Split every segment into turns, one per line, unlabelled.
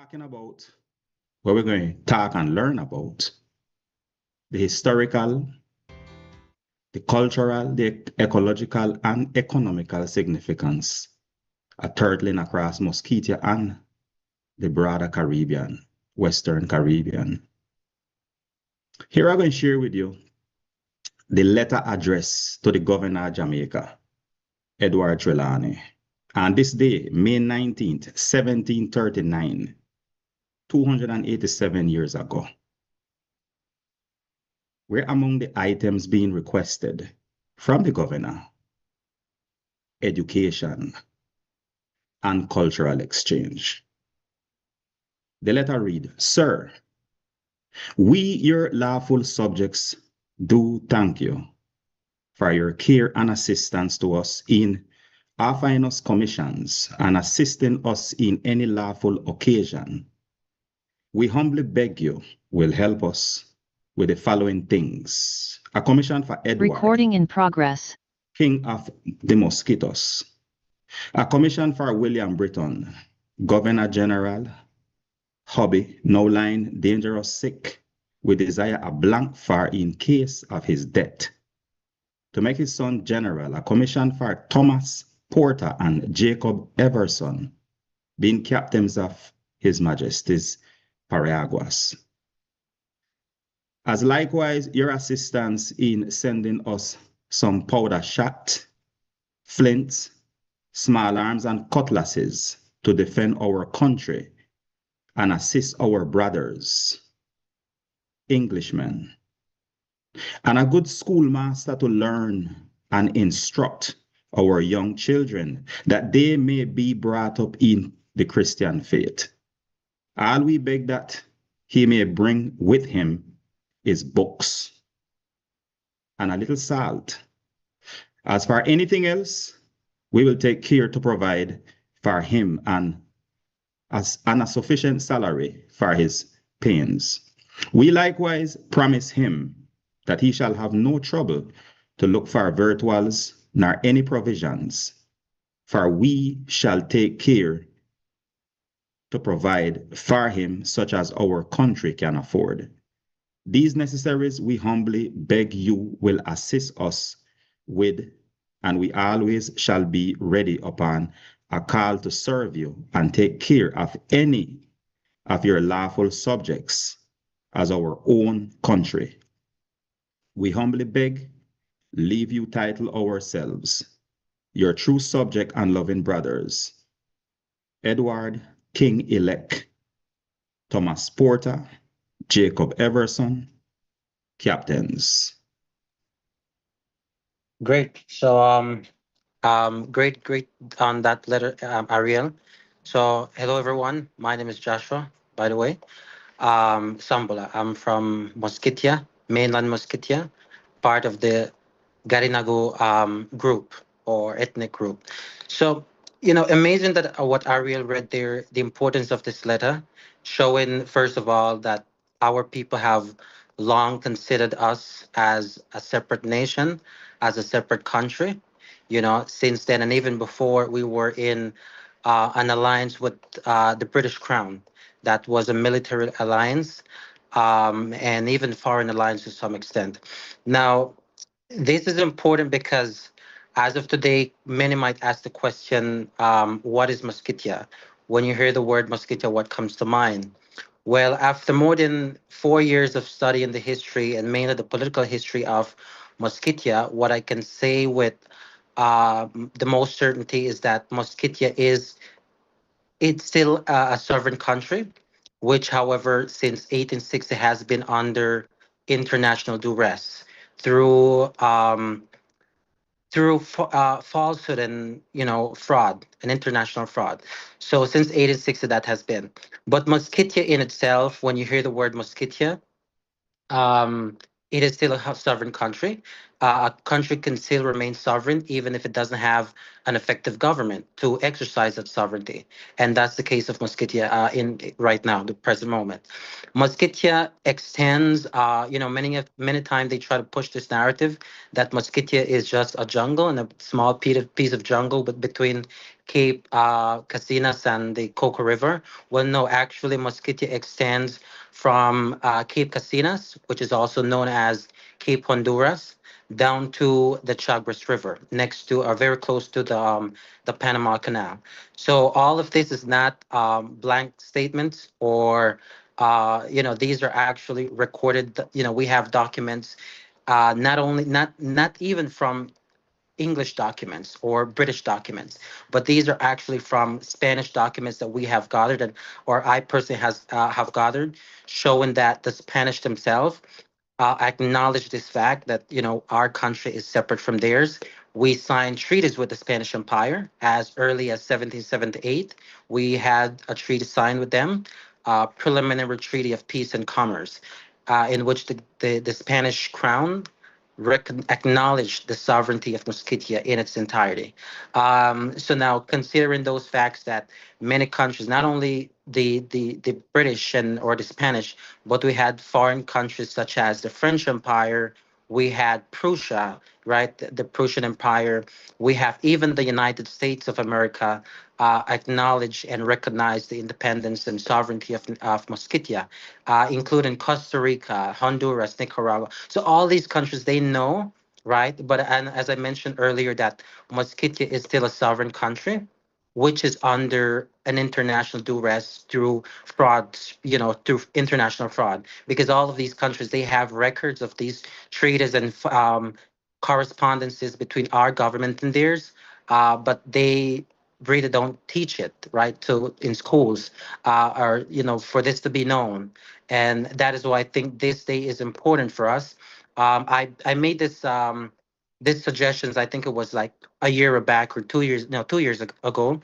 talking about, where we're going to talk and learn about the historical, the cultural, the ecological, and economical significance of turtling across Mosquitia and the broader Caribbean, Western Caribbean. Here I'm going to share with you the letter addressed to the governor of Jamaica, Edward Trelawney. On this day, May 19th, 1739, 287 years ago, were among the items being requested from the governor: education and cultural exchange. The letter read, "Sir, we, your lawful subjects, do thank you for your care and assistance to us in offering us commissions and assisting us in any lawful occasion. We humbly beg you will help us with the following things: a commission for Edward,
Recording in progress.
King of the Mosquitoes; a commission for William Britton, Governor General, hubby, now lying dangerous sick, with desire a blank for in case of his death; to make his son general, a commission for Thomas Porter and Jacob Everson, being captains of His Majesty's Paraguas; as likewise your assistance in sending us some powder shot, flints, small arms, and cutlasses to defend our country and assist our brothers, Englishmen; and a good schoolmaster to learn and instruct our young children, that they may be brought up in the Christian faith. All we beg that he may bring with him is books and a little salt. As for anything else, we will take care to provide for him and a sufficient salary for his pains. We likewise promise him that he shall have no trouble to look for victuals nor any provisions, for we shall take care to provide for him such as our country can afford. These necessaries we humbly beg you will assist us with, and we always shall be ready upon a call to serve you and take care of any of your lawful subjects as our own country. We humbly beg, leave you title ourselves, your true subject and loving brothers, Edward, King-elect, Thomas Porter, Jacob Everson, captains."
Great. So, great on that letter, Ariel. So, hello everyone. My name is Joshua, by the way. Sambula. I'm from Mosquitia, mainland Mosquitia, part of the Garinagu group or ethnic group. So, amazing that what Ariel read there, the importance of this letter, showing, first of all, that our people have long considered us as a separate nation, as a separate country, since then, and even before we were in an alliance with the British Crown. That was a military alliance, and even foreign alliance to some extent. Now, this is important because as of today, many might ask the question, what is Mosquitia? When you hear the word Mosquitia, what comes to mind? Well, after more than 4 years of studying the history and mainly the political history of Mosquitia, what I can say with the most certainty is that Mosquitia it's still a sovereign country, which, however, since 1860 has been under international duress through falsehood and fraud and international fraud. So since 1860 that has been. But Mosquitia in itself, when you hear the word Mosquitia, it is still a sovereign country. A country can still remain sovereign even if it doesn't have an effective government to exercise that sovereignty. And that's the case of Mosquitia in right now, the present moment. Mosquitia extends, many times they try to push this narrative that Mosquitia is just a jungle and a small piece of jungle, but between Cape Casinas and the Coco River. Well, no, actually, Mosquitia extends from Cape Casinas, which is also known as Cape Honduras, down to the Chagres River, next to or very close to the Panama Canal. So all of this is not blank statements or these are actually recorded. We have documents, not only not even from English documents or British documents, but these are actually from Spanish documents that we have gathered, or I personally have gathered, showing that the Spanish themselves acknowledge this fact that our country is separate from theirs. We signed treaties with the Spanish Empire as early as 1778. We had a treaty signed with them, preliminary treaty of peace and commerce, in which the Spanish crown acknowledged the sovereignty of Mosquitia in its entirety. So now, considering those facts that many countries, not only the British and or the Spanish, but we had foreign countries such as the French Empire, we had Prussia, right, the Prussian Empire, we have even the United States of America acknowledge and recognize the independence and sovereignty of Mosquitia, including Costa Rica, Honduras, Nicaragua. So all these countries, they know, right? But and as I mentioned earlier, that Mosquitia is still a sovereign country, which is under an international duress through fraud, through international fraud, because all of these countries, they have records of these treaties and correspondences between our government and theirs, but they really don't teach it right to in schools, or for this to be known. And that is why I think this day is important for us. I made this suggestions, I think it was like a year back or 2 years, no, 2 years ago,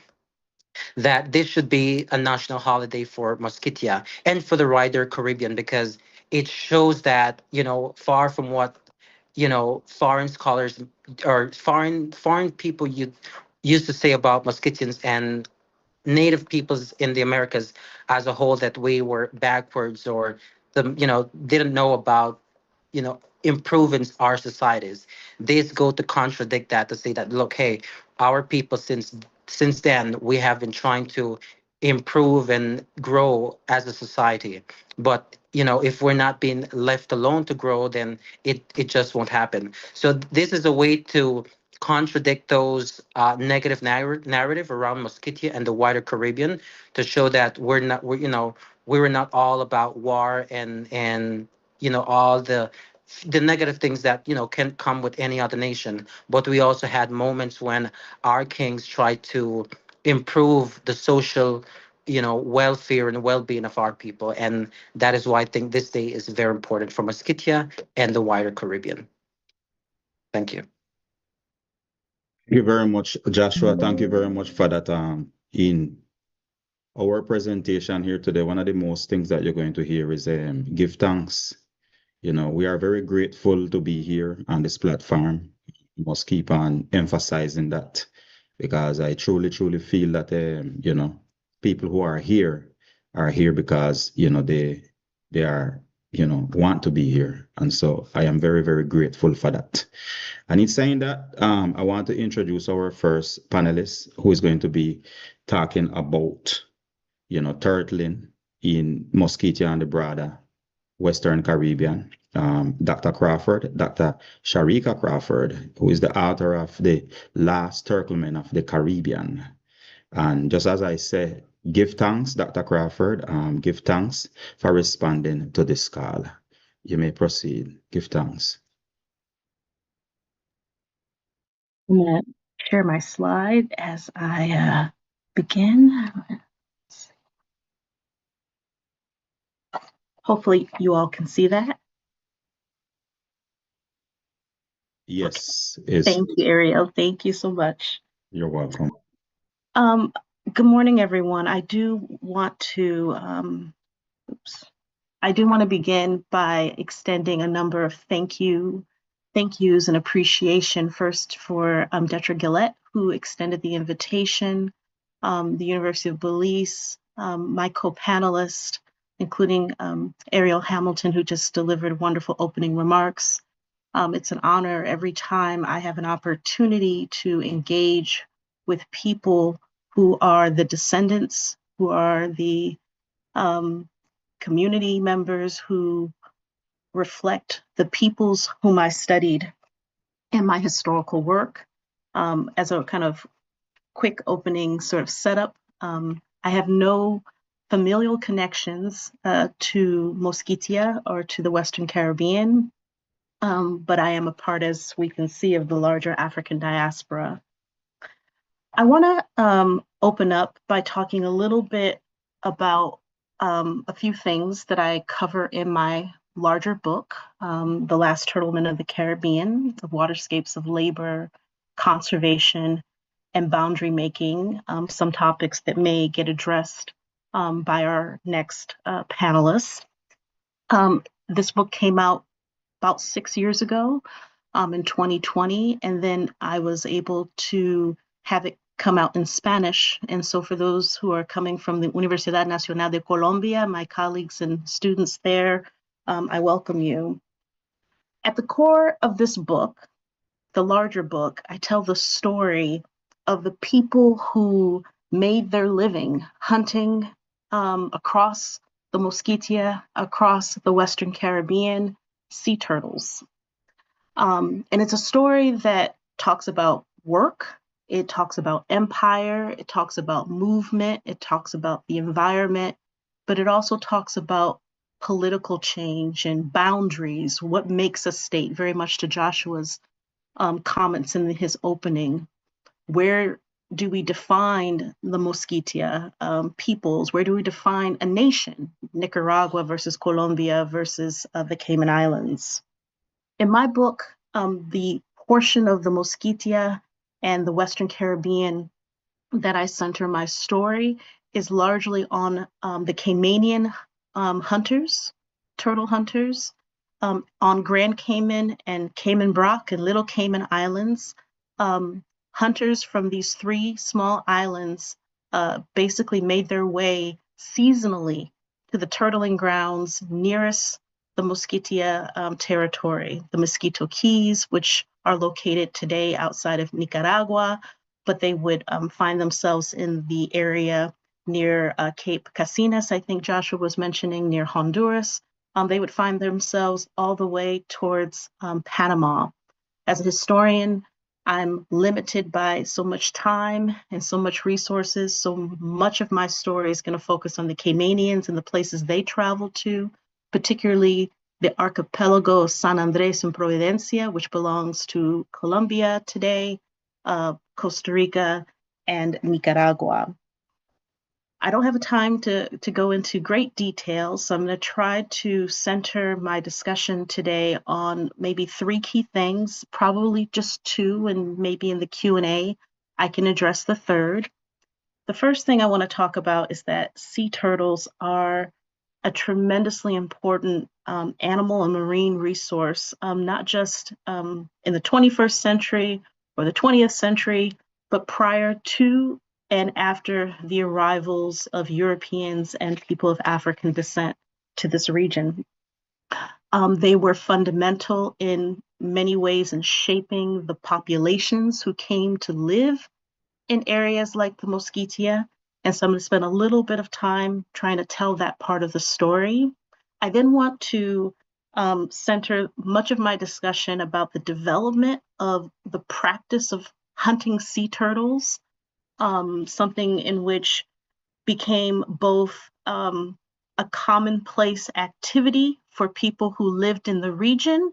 that this should be a national holiday for Mosquitia and for the wider Caribbean, because it shows that, far from what, foreign scholars or foreign people used to say about Mosquitians and native peoples in the Americas as a whole, that we were backwards or didn't know about improving our societies. This go to contradict that, to say that, look, hey, our people, since then we have been trying to improve and grow as a society. But if we're not being left alone to grow, then it just won't happen. So this is a way to contradict those negative narrative around Mosquitia and the wider Caribbean, to show that we were not all about war and all the negative things that can come with any other nation. But we also had moments when our kings tried to improve the social welfare and well-being of our people. And that is why I think this day is very important for Mosquitia and the wider Caribbean. Thank you.
Thank you very much, Joshua. Thank you very much for that. In our presentation here today, one of the most things that you're going to hear is give thanks. We are very grateful to be here on this platform. We must keep on emphasizing that, because I truly, truly feel that people who are here because they are want to be here, and so I am very, very grateful for that. And in saying that, I want to introduce our first panelist, who is going to be talking about turtling in Mosquitia and the broader Western Caribbean. Dr. Crawford, Dr. Sharika Crawford, who is the author of The Last Turtleman of the Caribbean. And just as I said, give thanks, Dr. Crawford, give thanks for responding to this call. You may proceed. Give thanks.
I'm going to share my slide as I begin. Hopefully you all can see that.
Yes.
Thank you, Ariel. Thank you so much.
You're welcome.
Good morning, everyone. I do want to begin by extending a number of thank you thank yous and appreciation first for Detra Gillette, who extended the invitation, the University of Belize, my co-panelist, including Ariel Hamilton, who just delivered wonderful opening remarks. It's an honor every time I have an opportunity to engage with people who are the descendants, who are the community members who reflect the peoples whom I studied in my historical work. As a kind of quick opening sort of setup, I have no familial connections to Mosquitia or to the Western Caribbean, but I am a part, as we can see, of the larger African diaspora. I want to open up by talking a little bit about a few things that I cover in my larger book, The Last Turtleman of the Caribbean, The Waterscapes of Labor, Conservation, and Boundary Making, some topics that may get addressed by our next panelists. This book came out about 6 years ago in 2020, and then I was able to have it come out in Spanish. And so for those who are coming from the Universidad Nacional de Colombia, my colleagues and students there, I welcome you. At the core of this book, the larger book, I tell the story of the people who made their living hunting across the Mosquitia, across the Western Caribbean, sea turtles. And it's a story that talks about work, it talks about empire, it talks about movement, it talks about the environment, but it also talks about political change and boundaries, what makes a state, very much to Joshua's comments in his opening. Where do we define the Mosquitia peoples? Where do we define a nation? Nicaragua versus Colombia versus the Cayman Islands. In my book, the portion of the Mosquitia and the Western Caribbean that I center my story is largely on the Caymanian hunters, turtle hunters, on Grand Cayman and Cayman Brac and Little Cayman Islands. Hunters from these three small islands basically made their way seasonally to the turtling grounds nearest the Mosquitia territory, the Mosquito Keys, which are located today outside of Nicaragua, but they would find themselves in the area near Cape Casinas, I think Joshua was mentioning, near Honduras. They would find themselves all the way towards Panama. As a historian, I'm limited by so much time and so much resources. So much of my story is going to focus on the Caymanians and the places they traveled to, particularly the archipelago of San Andres and Providencia, which belongs to Colombia today, Costa Rica, and Nicaragua. I don't have time to go into great detail, so I'm going to try to center my discussion today on maybe three key things, probably just two, and maybe in the Q&A I can address the third. The first thing I want to talk about is that sea turtles are a tremendously important animal and marine resource, not just in the 21st century or the 20th century, but prior to and after the arrivals of Europeans and people of African descent to this region. They were fundamental in many ways in shaping the populations who came to live in areas like the Mosquitia. And so I'm going to spend a little bit of time trying to tell that part of the story. I then want to center much of my discussion about the development of the practice of hunting sea turtles, something in which became both a commonplace activity for people who lived in the region,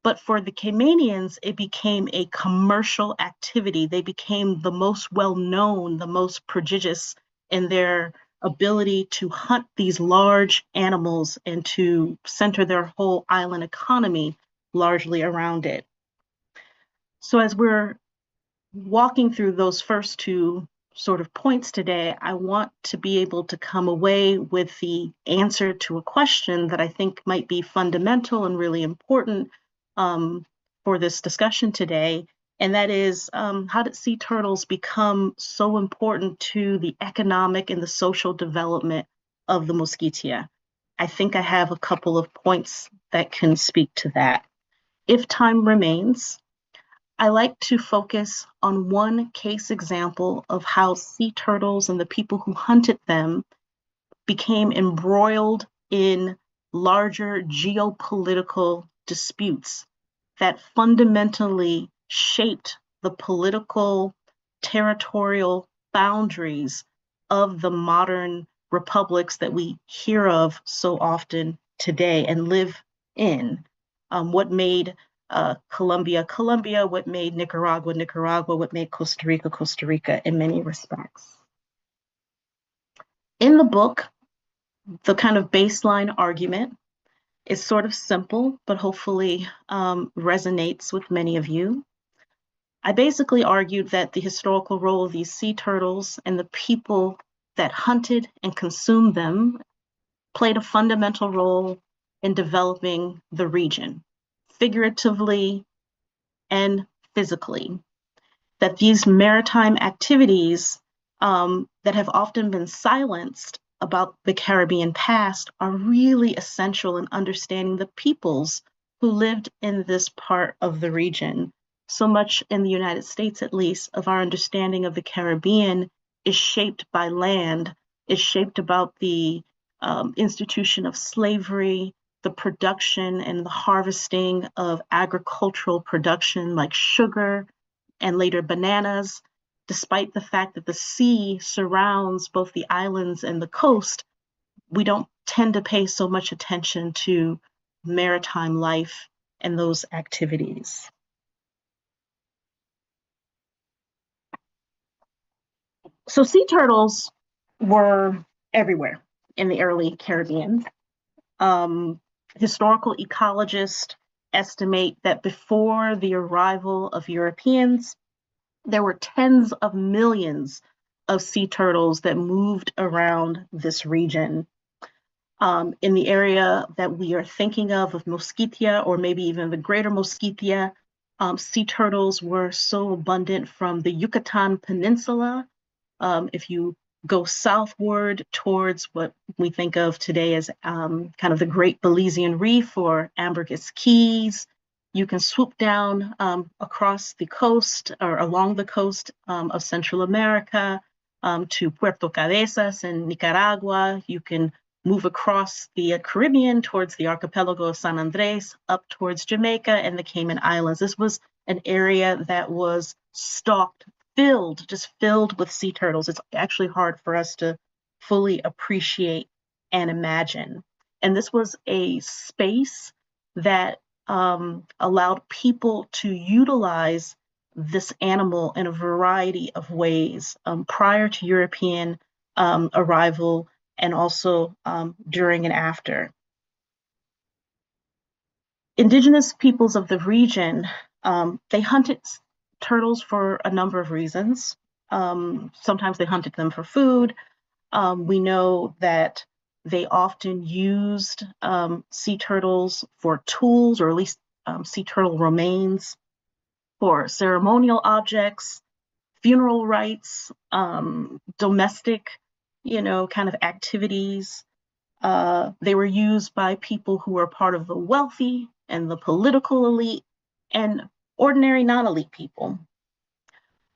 but for the Caymanians, it became a commercial activity. They became the most well-known, the most prodigious in their ability to hunt these large animals and to center their whole island economy largely around it. So as we're walking through those first two sort of points today, I want to be able to come away with the answer to a question that I think might be fundamental and really important for for this discussion today, and that is how did sea turtles become so important to the economic and the social development of the Mosquitia? I think I have a couple of points that can speak to that. If time remains, I like to focus on one case example of how sea turtles and the people who hunted them became embroiled in larger geopolitical disputes that fundamentally shaped the political, territorial boundaries of the modern republics that we hear of so often today and live in. What made Colombia, Colombia, what made Nicaragua, Nicaragua, what made Costa Rica, Costa Rica in many respects. In the book, the kind of baseline argument is sort of simple, but hopefully resonates with many of you. I basically argued that the historical role of these sea turtles and the people that hunted and consumed them played a fundamental role in developing the region, figuratively and physically. That these maritime activities that have often been silenced about the Caribbean past are really essential in understanding the peoples who lived in this part of the region. So much in the United States, at least, of our understanding of the Caribbean is shaped by land, is shaped about the institution of slavery, the production and the harvesting of agricultural production like sugar and later bananas. Despite the fact that the sea surrounds both the islands and the coast, we don't tend to pay so much attention to maritime life and those activities. So sea turtles were everywhere in the early Caribbean. Historical ecologists estimate that before the arrival of Europeans, there were tens of millions of sea turtles that moved around this region. In the area that we are thinking of Mosquitia, or maybe even the greater Mosquitia, sea turtles were so abundant from the Yucatan Peninsula. If you go southward towards what we think of today as kind of the Great Belizean Reef or Ambergris Keys, you can swoop down across the coast or along the coast of Central America to Puerto Cabezas in Nicaragua. You can move across the Caribbean towards the archipelago of San Andres, up towards Jamaica and the Cayman Islands. This was an area that was stocked, just filled with sea turtles. It's actually hard for us to fully appreciate and imagine. And this was a space that allowed people to utilize this animal in a variety of ways prior to European arrival and also during and after. Indigenous peoples of the region, they hunted turtles for a number of reasons. Sometimes they hunted them for food. We know that they often used sea turtles for tools, or at least sea turtle remains for ceremonial objects, funeral rites, domestic, kind of activities. They were used by people who were part of the wealthy and the political elite and ordinary non-elite people.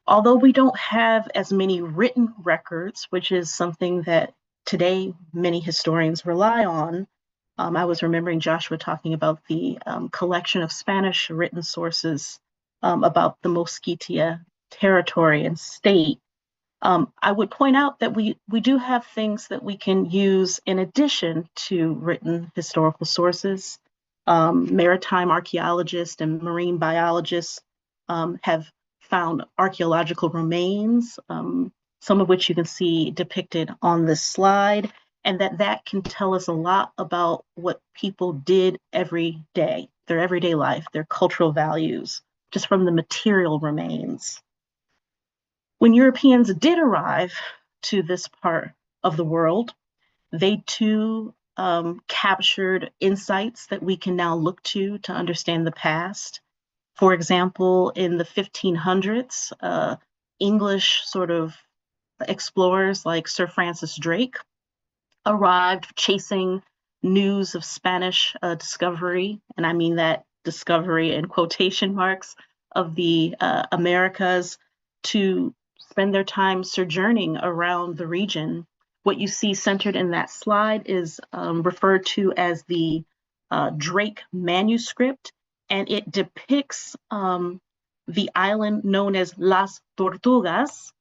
Although we don't have as many written records, which is something that today many historians rely on, I was remembering Joshua talking about the collection of Spanish written sources about the Mosquitia territory and state. I would point out that we do have things that we can use in addition to written historical sources. Maritime archaeologists and marine biologists have found archaeological remains, some of which you can see depicted on this slide, and that can tell us a lot about what people did every day, their everyday life, their cultural values, just from the material remains. When Europeans did arrive to this part of the world, they too captured insights that we can now look to understand the past. For example, in the 1500s, English sort of explorers like Sir Francis Drake arrived chasing news of Spanish discovery, and I mean that discovery in quotation marks, of the Americas, to spend their time sojourning around the region. What you see centered in that slide is referred to as the Drake manuscript, and it depicts the island known as Las Tortugas,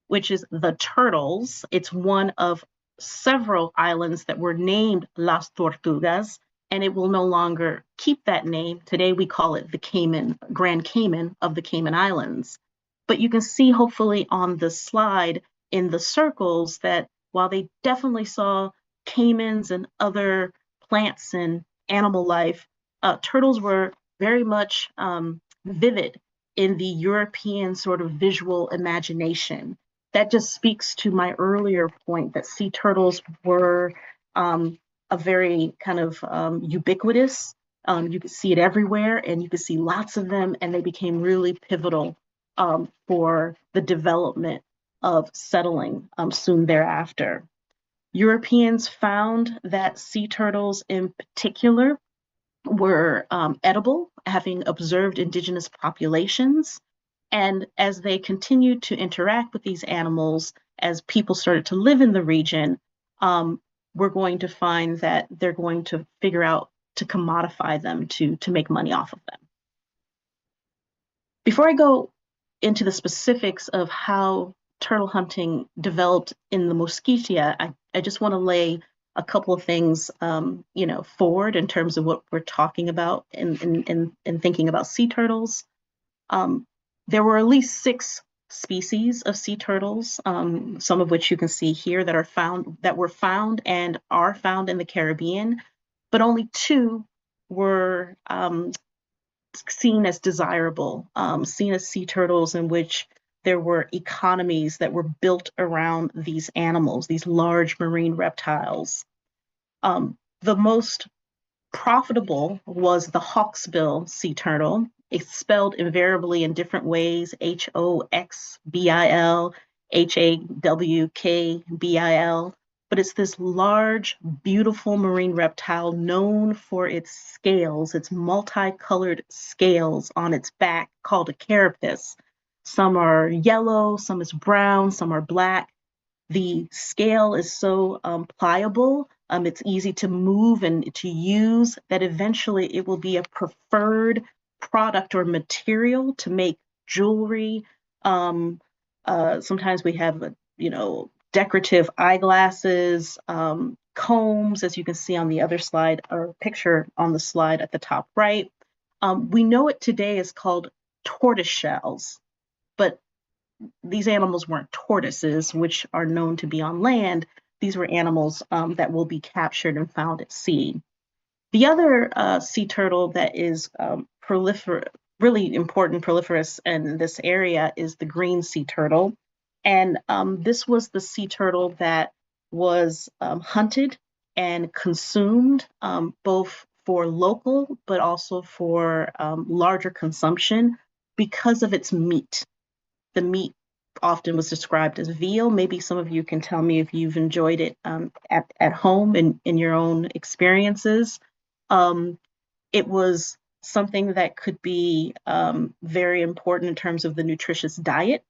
which is the turtles. It's one of several islands that were named Las Tortugas, and it will no longer keep that name. Today we call it the Grand Cayman of the Cayman Islands. But you can see hopefully on the slide in the circles that while they definitely saw caimans and other plants and animal life, turtles were very much vivid in the European sort of visual imagination. That just speaks to my earlier point that sea turtles were a very kind of ubiquitous. You could see it everywhere, and you could see lots of them, and they became really pivotal for the development of settling soon thereafter. Europeans found that sea turtles in particular were edible, having observed indigenous populations. And as they continued to interact with these animals, as people started to live in the region, we're going to find that they're going to figure out to commodify them to make money off of them. Before I go into the specifics of how turtle hunting developed in the Mosquitia, I just want to lay a couple of things forward in terms of what we're talking about in thinking about sea turtles. There were at least 6 species of sea turtles, some of which you can see here that were found and are found in the Caribbean, but only 2 were seen as desirable, seen as sea turtles in which there were economies that were built around these animals, these large marine reptiles. The most profitable was the hawksbill sea turtle. It's spelled invariably in different ways: Hoxbil, Hawkbil, but it's this large, beautiful marine reptile known for its scales, its multicolored scales on its back called a carapace. Some are yellow, some is brown, some are black. The scale is so pliable, it's easy to move and to use, that eventually it will be a preferred product or material to make jewelry. Sometimes we have, decorative eyeglasses, combs, as you can see on the other slide, or picture on the slide at the top right. We know it today is called tortoise shells, but these animals weren't tortoises, which are known to be on land. These were animals that will be captured and found at sea. The other sea turtle that is really important, proliferous in this area is the green sea turtle. And this was the sea turtle that was hunted and consumed, both for local but also for larger consumption because of its meat. The meat often was described as veal. Maybe some of you can tell me if you've enjoyed it at home in your own experiences. It was something that could be very important in terms of the nutritious diet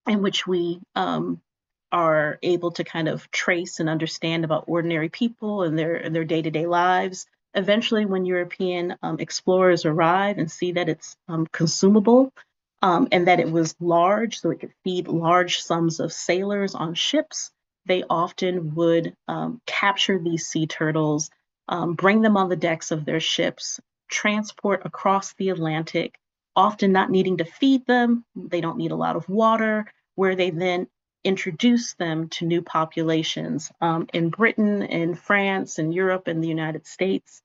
in which we are able to kind of trace and understand about ordinary people and their day-to-day lives. Eventually, when European explorers arrive and see that it's consumable, and that it was large, so it could feed large sums of sailors on ships, they often would capture these sea turtles, bring them on the decks of their ships, transport across the Atlantic, often not needing to feed them. They don't need a lot of water, where they then introduce them to new populations in Britain, in France, in Europe, and the United States.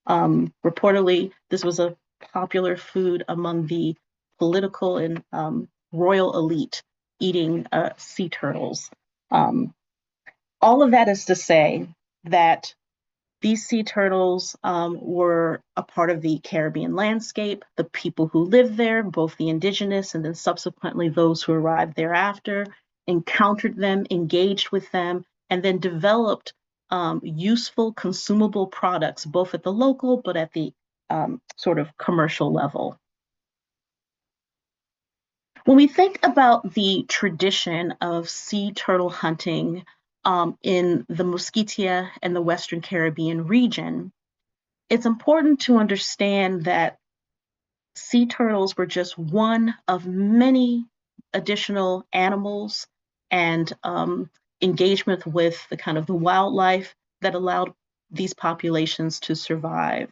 Reportedly, this was a popular food among the political and royal elite, eating sea turtles. All of that is to say that These sea turtles were a part of the Caribbean landscape. The people who lived there, both the indigenous and then subsequently those who arrived thereafter, encountered them, engaged with them, and then developed useful, consumable products, both at the local but at the sort of commercial level. When we think about the tradition of sea turtle hunting in the Mosquitia and the Western Caribbean region, it's important to understand that sea turtles were just one of many additional animals and engagement with the kind of the wildlife that allowed these populations to survive.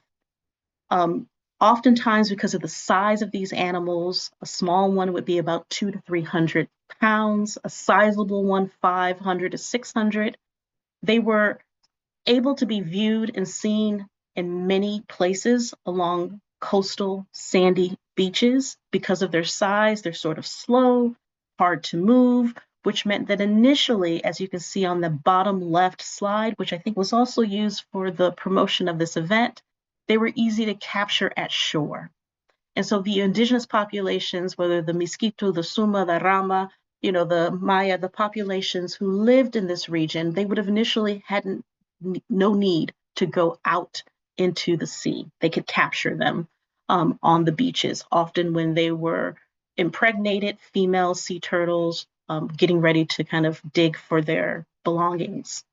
Oftentimes, because of the size of these animals, a small one would be about 200 to 300 pounds, a sizable one, 500 to 600. They were able to be viewed and seen in many places along coastal sandy beaches. Because of their size, they're sort of slow, hard to move, which meant that initially, as you can see on the bottom left slide, which I think was also used for the promotion of this event, they were easy to capture at shore. And so the indigenous populations, whether the Miskito, the Suma, the Rama, the Maya, the populations who lived in this region, they would have initially had no need to go out into the sea. They could capture them on the beaches, often when they were impregnated female sea turtles getting ready to kind of dig for their belongings.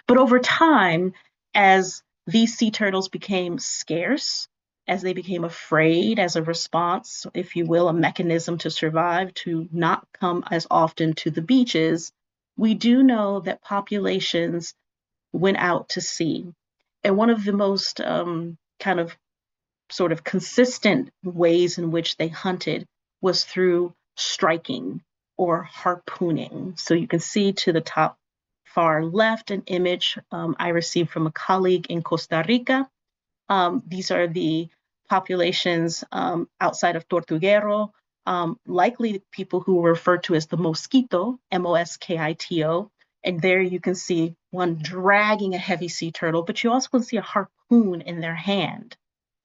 But over time, as these sea turtles became scarce, as they became afraid as a response, if you will, a mechanism to survive, to not come as often to the beaches, we do know that populations went out to sea. And one of the most kind of sort of consistent ways in which they hunted was through striking or harpooning. So you can see to the top far left an image I received from a colleague in Costa Rica. These are the populations outside of Tortuguero, likely people who were referred to as the Mosquito, Moskito. And there you can see one dragging a heavy sea turtle, but you also can see a harpoon in their hand.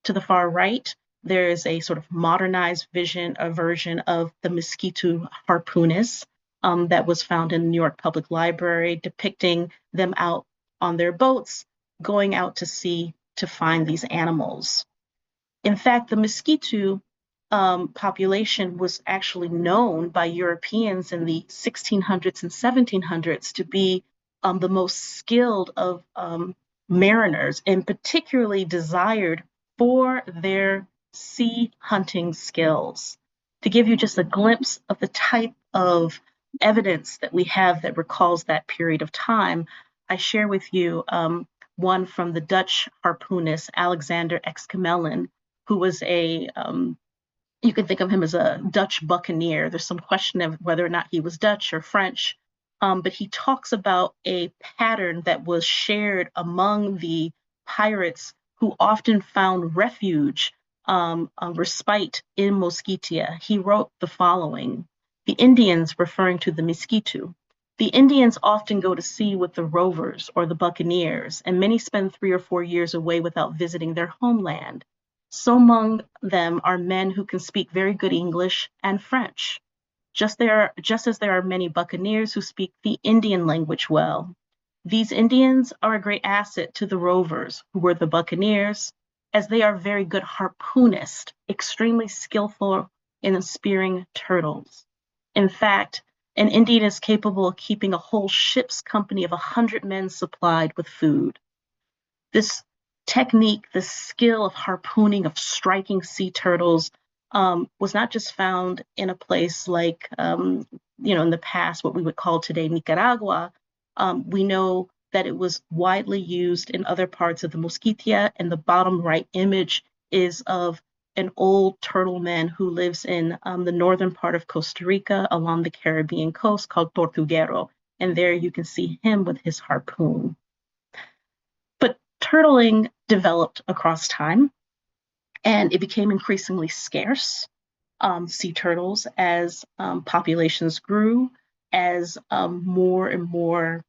To the far right, there is a sort of modernized version of the Mosquito harpoonist that was found in the New York Public Library, depicting them out on their boats, going out to sea to find these animals. In fact, the Mosquito population was actually known by Europeans in the 1600s and 1700s to be the most skilled of mariners, and particularly desired for their sea hunting skills. To give you just a glimpse of the type of evidence that we have that recalls that period of time, I share with you one from the Dutch harpoonist Alexander Exkamelen, who was you can think of him as a Dutch buccaneer. There's some question of whether or not he was Dutch or French, but he talks about a pattern that was shared among the pirates who often found refuge, respite in Mosquitia. He wrote the following: the Indians, referring to the Mosquito, the Indians often go to sea with the rovers or the buccaneers, and many spend 3 or 4 years away without visiting their homeland. So among them are men who can speak very good English and French, just as there are many buccaneers who speak the Indian language well. These Indians are a great asset to the rovers, who were the buccaneers, as they are very good harpoonists, extremely skillful in spearing turtles. In fact, an Indian is capable of keeping a whole ship's company of 100 men supplied with food. This technique, the skill of harpooning, of striking sea turtles, was not just found in a place like, in the past, what we would call today Nicaragua. We know that it was widely used in other parts of the Mosquitia, and the bottom right image is of an old turtle man who lives in the northern part of Costa Rica along the Caribbean coast called Tortuguero. And there you can see him with his harpoon. But turtling developed across time, and it became increasingly scarce, sea turtles, as populations grew, as more and more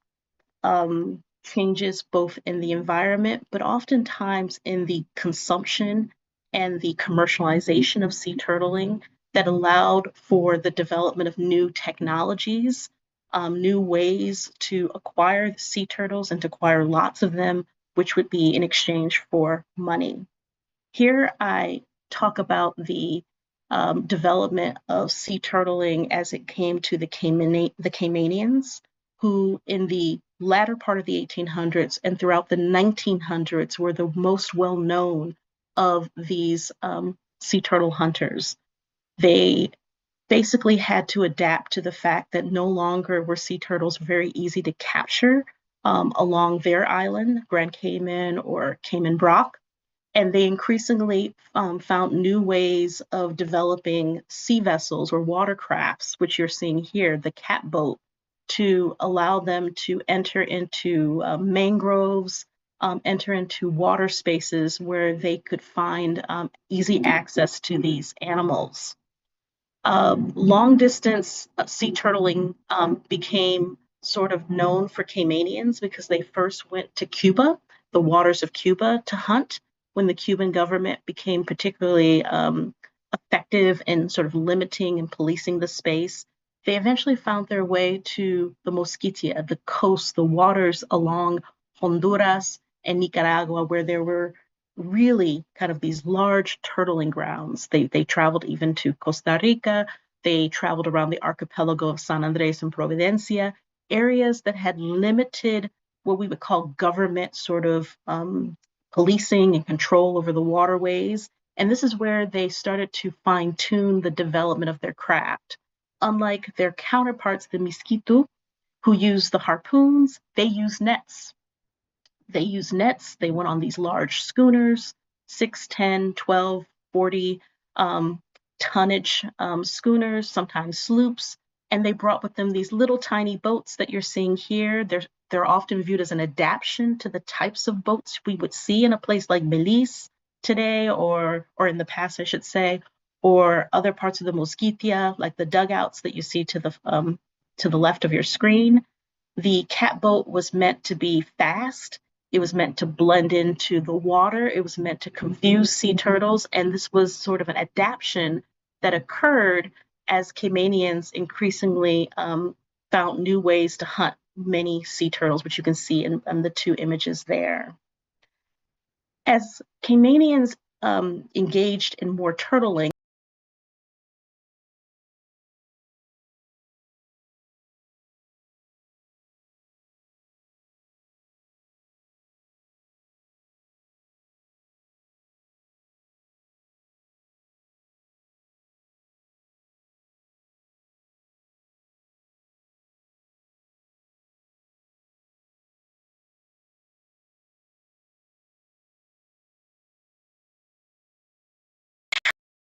changes both in the environment, but oftentimes in the consumption and the commercialization of sea turtling that allowed for the development of new technologies, new ways to acquire the sea turtles and to acquire lots of them, which would be in exchange for money. Here I talk about the development of sea turtling as it came to the Caymanians, who in the latter part of the 1800s and throughout the 1900s were the most well-known of these sea turtle hunters. They basically had to adapt to the fact that no longer were sea turtles very easy to capture along their island, Grand Cayman or Cayman Brac. And they increasingly found new ways of developing sea vessels or watercrafts, which you're seeing here, the catboat, to allow them to enter into mangroves, enter into water spaces where they could find easy access to these animals. Long distance sea turtling became sort of known for Caymanians because they first went to Cuba, the waters of Cuba, to hunt when the Cuban government became particularly effective in sort of limiting and policing the space. They eventually found their way to the Mosquitia, the coast, the waters along Honduras and Nicaragua, where there were really kind of these large turtling grounds. They traveled even to Costa Rica. They traveled around the archipelago of San Andres and Providencia, areas that had limited what we would call government sort of policing and control over the waterways. And this is where they started to fine tune the development of their craft. Unlike their counterparts, the Miskitu, who use the harpoons, they use nets. They went on these large schooners, 6, 10, 12, 40 tonnage schooners, sometimes sloops, and they brought with them these little tiny boats that you're seeing here. They're often viewed as an adaptation to the types of boats we would see in a place like Belize today, or in the past, I should say, or other parts of the Mosquitia, like the dugouts that you see to the left of your screen. The catboat was meant to be fast. It was meant to blend into the water. It was meant to confuse sea turtles. And this was sort of an adaptation that occurred as Caymanians increasingly found new ways to hunt many sea turtles, which you can see in the two images there. As Caymanians engaged in more turtling,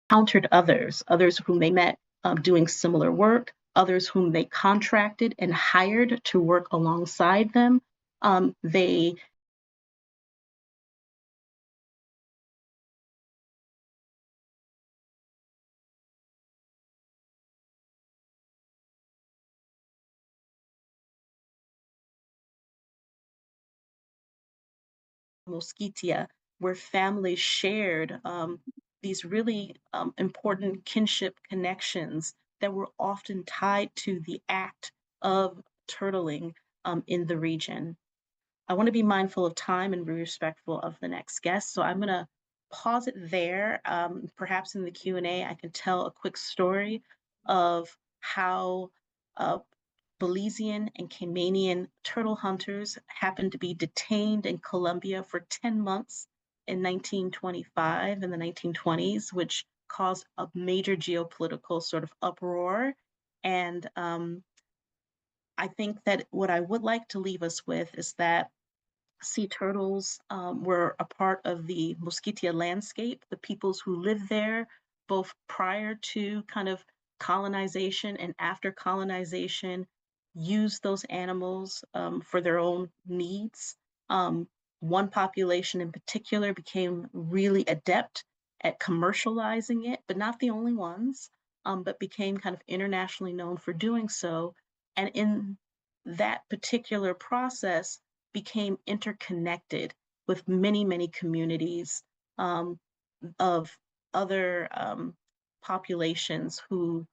encountered others whom they met doing similar work, others whom they contracted and hired to work alongside them. They Mosquitia, where families shared these really important kinship connections that were often tied to the act of turtling in the region. I want to be mindful of time and be respectful of the next guest, so I'm going to pause it there. Perhaps in the Q&A, I can tell a quick story of how Belizean and Caymanian turtle hunters happened to be detained in Colombia for 10 months in 1925 and the 1920s, which caused a major geopolitical sort of uproar. And I think that what I would like to leave us with is that sea turtles were a part of the Mosquitia landscape. The peoples who lived there, both prior to kind of colonization and after colonization, used those animals for their own needs. One population in particular became really adept at commercializing it, but not the only ones, but became kind of internationally known for doing so. And in that particular process, became interconnected with many, many communities of other populations who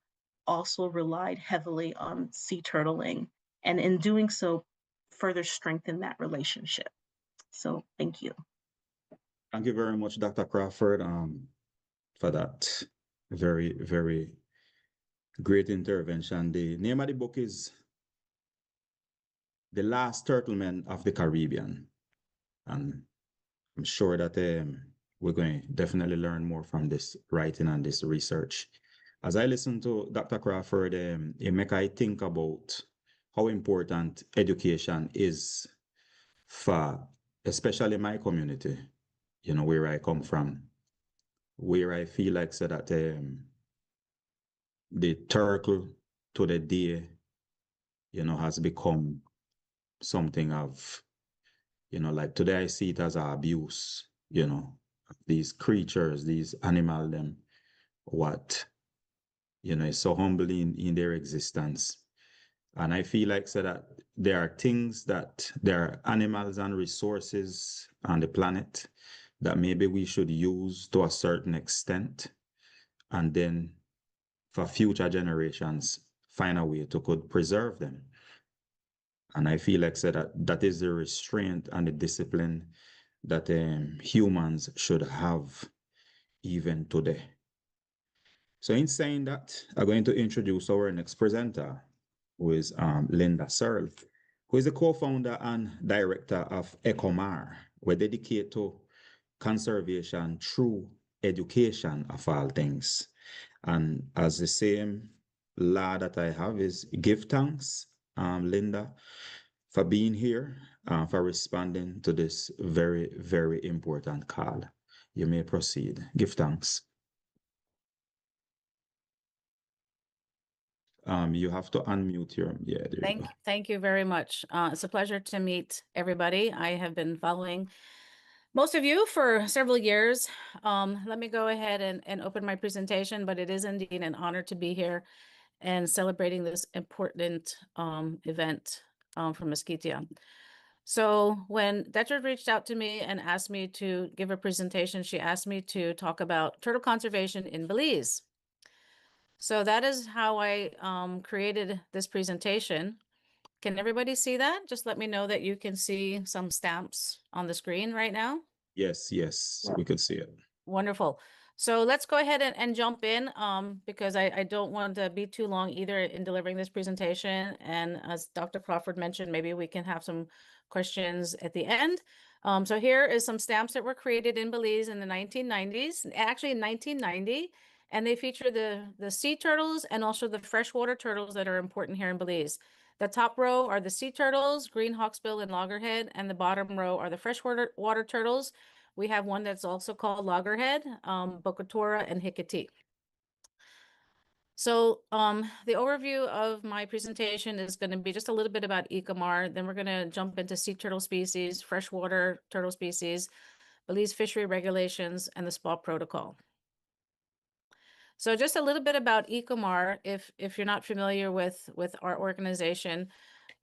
also relied heavily on sea turtling, and in doing so, further strengthen that relationship. So thank you.
Thank you very much, Dr. Crawford, for that very, very great intervention. The name of the book is The Last Turtlemen of the Caribbean. And I'm sure that we're going to definitely learn more from this writing and this research. As I listen to Dr. Crawford, it make I think about how important education is for especially my community, you know, where I come from, where I feel like so that the turtle to the day, you know, has become something of, you know, like today I see it as an abuse, you know, these creatures, these animals, them, what, you know, is so humbling in their existence. And I feel like so that there are things that there are animals and resources on the planet that maybe we should use to a certain extent, and then for future generations find a way to could preserve them. And I feel like so that is the restraint and the discipline that humans should have even today. So in saying that, I'm going to introduce our next presenter, who is Linda Searle, who is the co-founder and director of ECOMAR. We're dedicated to conservation through education of all things. And as the same law that I have is give thanks, Linda, for being here, for responding to this very, very important call. You may proceed. Give thanks. You have to unmute your, yeah, there you go.
Thank you very much. It's a pleasure to meet everybody. I have been following most of you for several years. Let me go ahead and open my presentation, but it is indeed an honor to be here and celebrating this important event from Mosquitia. So when Detra reached out to me and asked me to give a presentation, she asked me to talk about turtle conservation in Belize. So that is how I created this presentation. Can everybody see that? Just let me know that you can see some stamps on the screen right now.
Yes, yes, we could see it.
Wonderful. So let's go ahead and jump in because I don't want to be too long either in delivering this presentation. And as Dr. Crawford mentioned, maybe we can have some questions at the end. So here is some stamps that were created in Belize in the 1990s, actually in 1990. And they feature the sea turtles and also the freshwater turtles that are important here in Belize. The top row are the sea turtles, green hawksbill and loggerhead, and the bottom row are the freshwater turtles. We have one that's also called loggerhead, bocatora, and hicatee. So the overview of my presentation is going to be just a little bit about ECOMAR. Then we're going to jump into sea turtle species, freshwater turtle species, Belize fishery regulations, and the SPA protocol. So just a little bit about ECOMAR, if you're not familiar with our organization.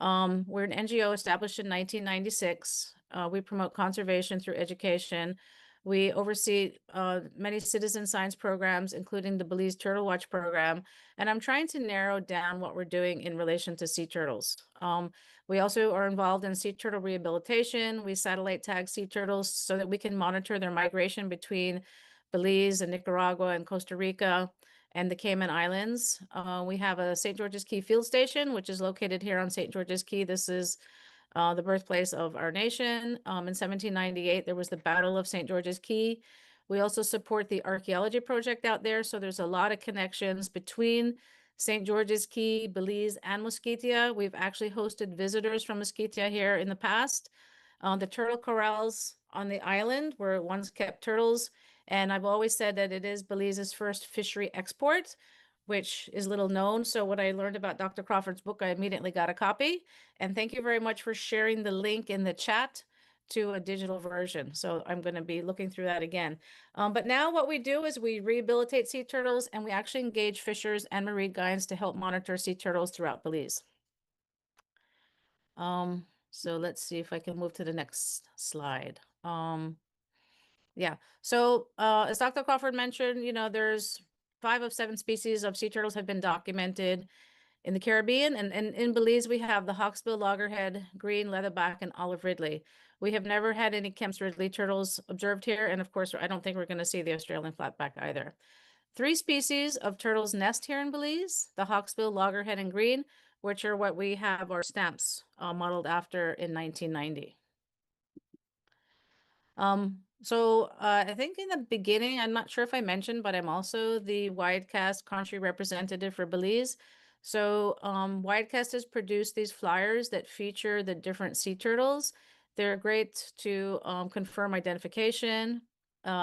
We're an NGO established in 1996. We promote conservation through education. We oversee many citizen science programs, including the Belize Turtle Watch program. And I'm trying to narrow down what we're doing in relation to sea turtles. We also are involved in sea turtle rehabilitation. We satellite tag sea turtles so that we can monitor their migration between Belize and Nicaragua and Costa Rica and the Cayman Islands. We have a St. George's Key field station, which is located here on St. George's Key. This is the birthplace of our nation. In 1798, there was the Battle of St. George's Key. We also support the archaeology project out there. So there's a lot of connections between St. George's Key, Belize, and Mosquitia. We've actually hosted visitors from Mosquitia here in the past. The turtle corrals on the island were once kept turtles. And I've always said that it is Belize's first fishery export, which is little known. So when I learned about Dr. Crawford's book, I immediately got a copy. And thank you very much for sharing the link in the chat to a digital version. So I'm going to be looking through that again. But now what we do is we rehabilitate sea turtles, and we actually engage fishers and marine guides to help monitor sea turtles throughout Belize. So let's see if I can move to the next slide. Yeah, so as Dr. Crawford mentioned, there's 5 of 7 species of sea turtles have been documented in the Caribbean, and in Belize, we have the hawksbill, loggerhead, green, leatherback, and olive ridley. We have never had any Kemp's ridley turtles observed here, and of course, I don't think we're going to see the Australian flatback either. 3 species of turtles nest here in Belize, the hawksbill, loggerhead, and green, which are what we have our stamps modeled after in 1990. So I think in the beginning, I'm not sure if I mentioned, but I'm also the Widecast country representative for Belize. So Widecast has produced these flyers that feature the different sea turtles. They're great to confirm identification.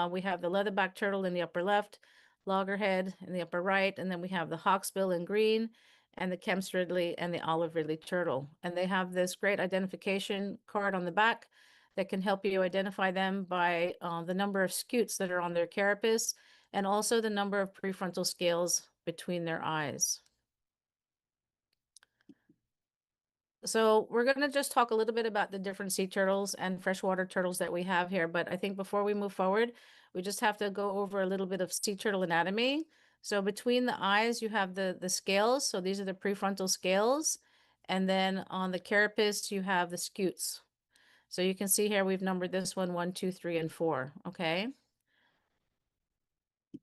We have the leatherback turtle in the upper left, loggerhead in the upper right, and then we have the hawksbill in green, and the Kemp's ridley and the olive ridley turtle. And they have this great identification card on the back that can help you identify them by the number of scutes that are on their carapace, and also the number of prefrontal scales between their eyes. So we're going to just talk a little bit about the different sea turtles and freshwater turtles that we have here. But I think before we move forward, we just have to go over a little bit of sea turtle anatomy. So between the eyes, you have the scales. So these are the prefrontal scales. And then on the carapace, you have the scutes. So you can see here, we've numbered this one 1, 2, 3, and 4. Okay.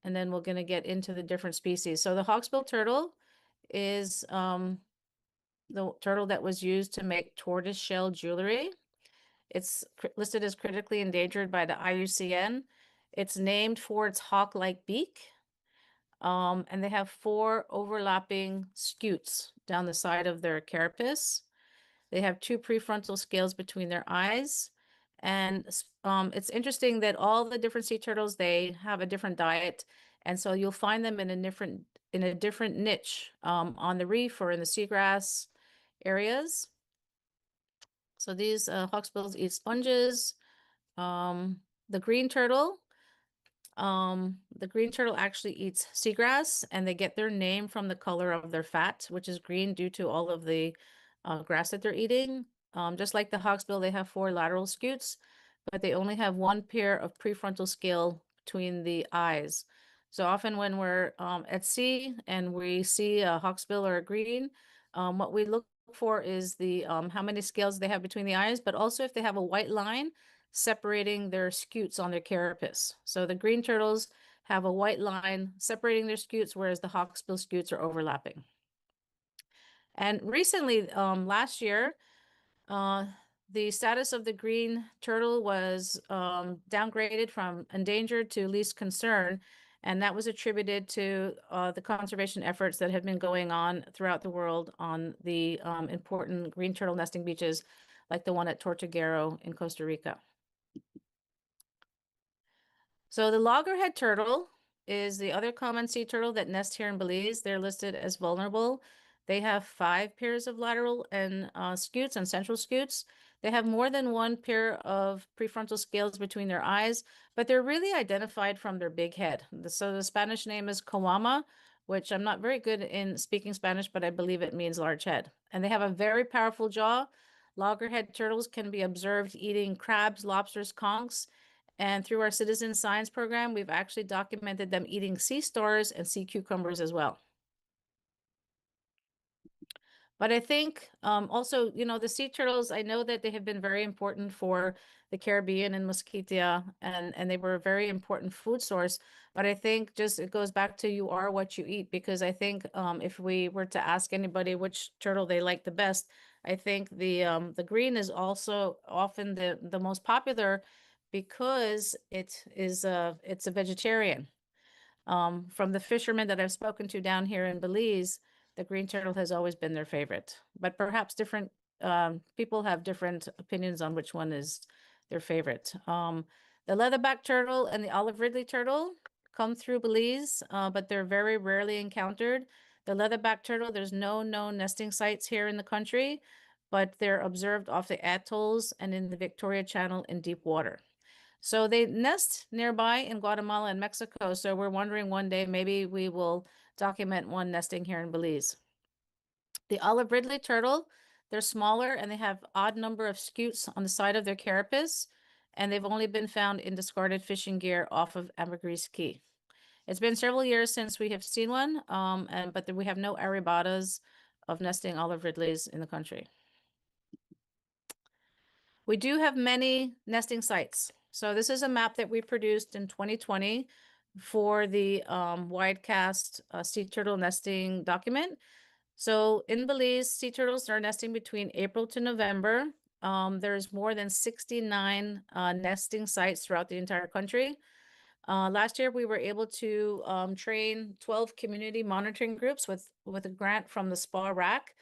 And then we're going to get into the different species. So the hawksbill turtle is the turtle that was used to make tortoise shell jewelry. It's listed as critically endangered by the IUCN. It's named for its hawk-like beak. And they have 4 overlapping scutes down the side of their carapace. They have 2 prefrontal scales between their eyes. And it's interesting that all the different sea turtles, they have a different diet. And so you'll find them in a different niche on the reef or in the seagrass areas. So these hawksbills eat sponges. The green turtle actually eats seagrass, and they get their name from the color of their fat, which is green due to all of the grass that they're eating. Just like the hawksbill, they have 4 lateral scutes, but they only have 1 pair of prefrontal scale between the eyes. So often when we're at sea and we see a hawksbill or a green, what we look for is the how many scales they have between the eyes, but also if they have a white line separating their scutes on their carapace. So the green turtles have a white line separating their scutes, whereas the hawksbill scutes are overlapping. And recently, last year, the status of the green turtle was downgraded from endangered to least concern, and that was attributed to the conservation efforts that have been going on throughout the world on the important green turtle nesting beaches, like the one at Tortuguero in Costa Rica. So the loggerhead turtle is the other common sea turtle that nests here in Belize. They're listed as vulnerable. They have 5 pairs of lateral and scutes and central scutes. They have more than 1 pair of prefrontal scales between their eyes, but they're really identified from their big head. So the Spanish name is coama, which I'm not very good in speaking Spanish, but I believe it means large head. And they have a very powerful jaw. Loggerhead turtles can be observed eating crabs, lobsters, conchs. And through our citizen science program, we've actually documented them eating sea stars and sea cucumbers as well. But I think also, the sea turtles, I know that they have been very important for the Caribbean and Mosquitia, and they were a very important food source. But I think just it goes back to you are what you eat, because I think if we were to ask anybody which turtle they like the best, I think the green is also often the most popular because it's a vegetarian. From the fishermen that I've spoken to down here in Belize, the green turtle has always been their favorite, but perhaps different people have different opinions on which one is their favorite. The leatherback turtle and the olive ridley turtle come through Belize, but they're very rarely encountered. The leatherback turtle, there's no known nesting sites here in the country, but they're observed off the atolls and in the Victoria Channel in deep water. So they nest nearby in Guatemala and Mexico. So we're wondering one day, maybe we will document one nesting here in Belize. The olive ridley turtle, They're smaller and they have odd number of scutes on the side of their carapace, and they've only been found in discarded fishing gear off of Ambergris Key. It's been several years since we have seen one, but we have no arebatas of nesting olive ridleys in the country. We do have many nesting sites. So this is a map that we produced in 2020 for the widecast sea turtle nesting document. So in Belize, sea turtles are nesting between April to November. There's more than 69 nesting sites throughout the entire country. Last year, we were able to train 12 community monitoring groups with a grant from the SPA RAC.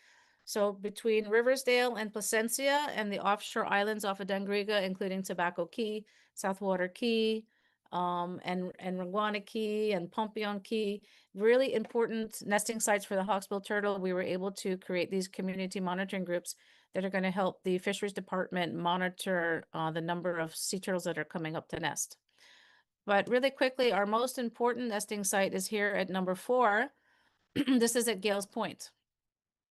So between Riversdale and Placencia and the offshore islands off of Dangriga, including Tobacco Key, Southwater Key, and Ranguana Key and Pompey Key, really important nesting sites for the hawksbill turtle, we were able to create these community monitoring groups that are going to help the fisheries department monitor the number of sea turtles that are coming up to nest. But really quickly, our most important nesting site is here at number 4. This is at Gales Point.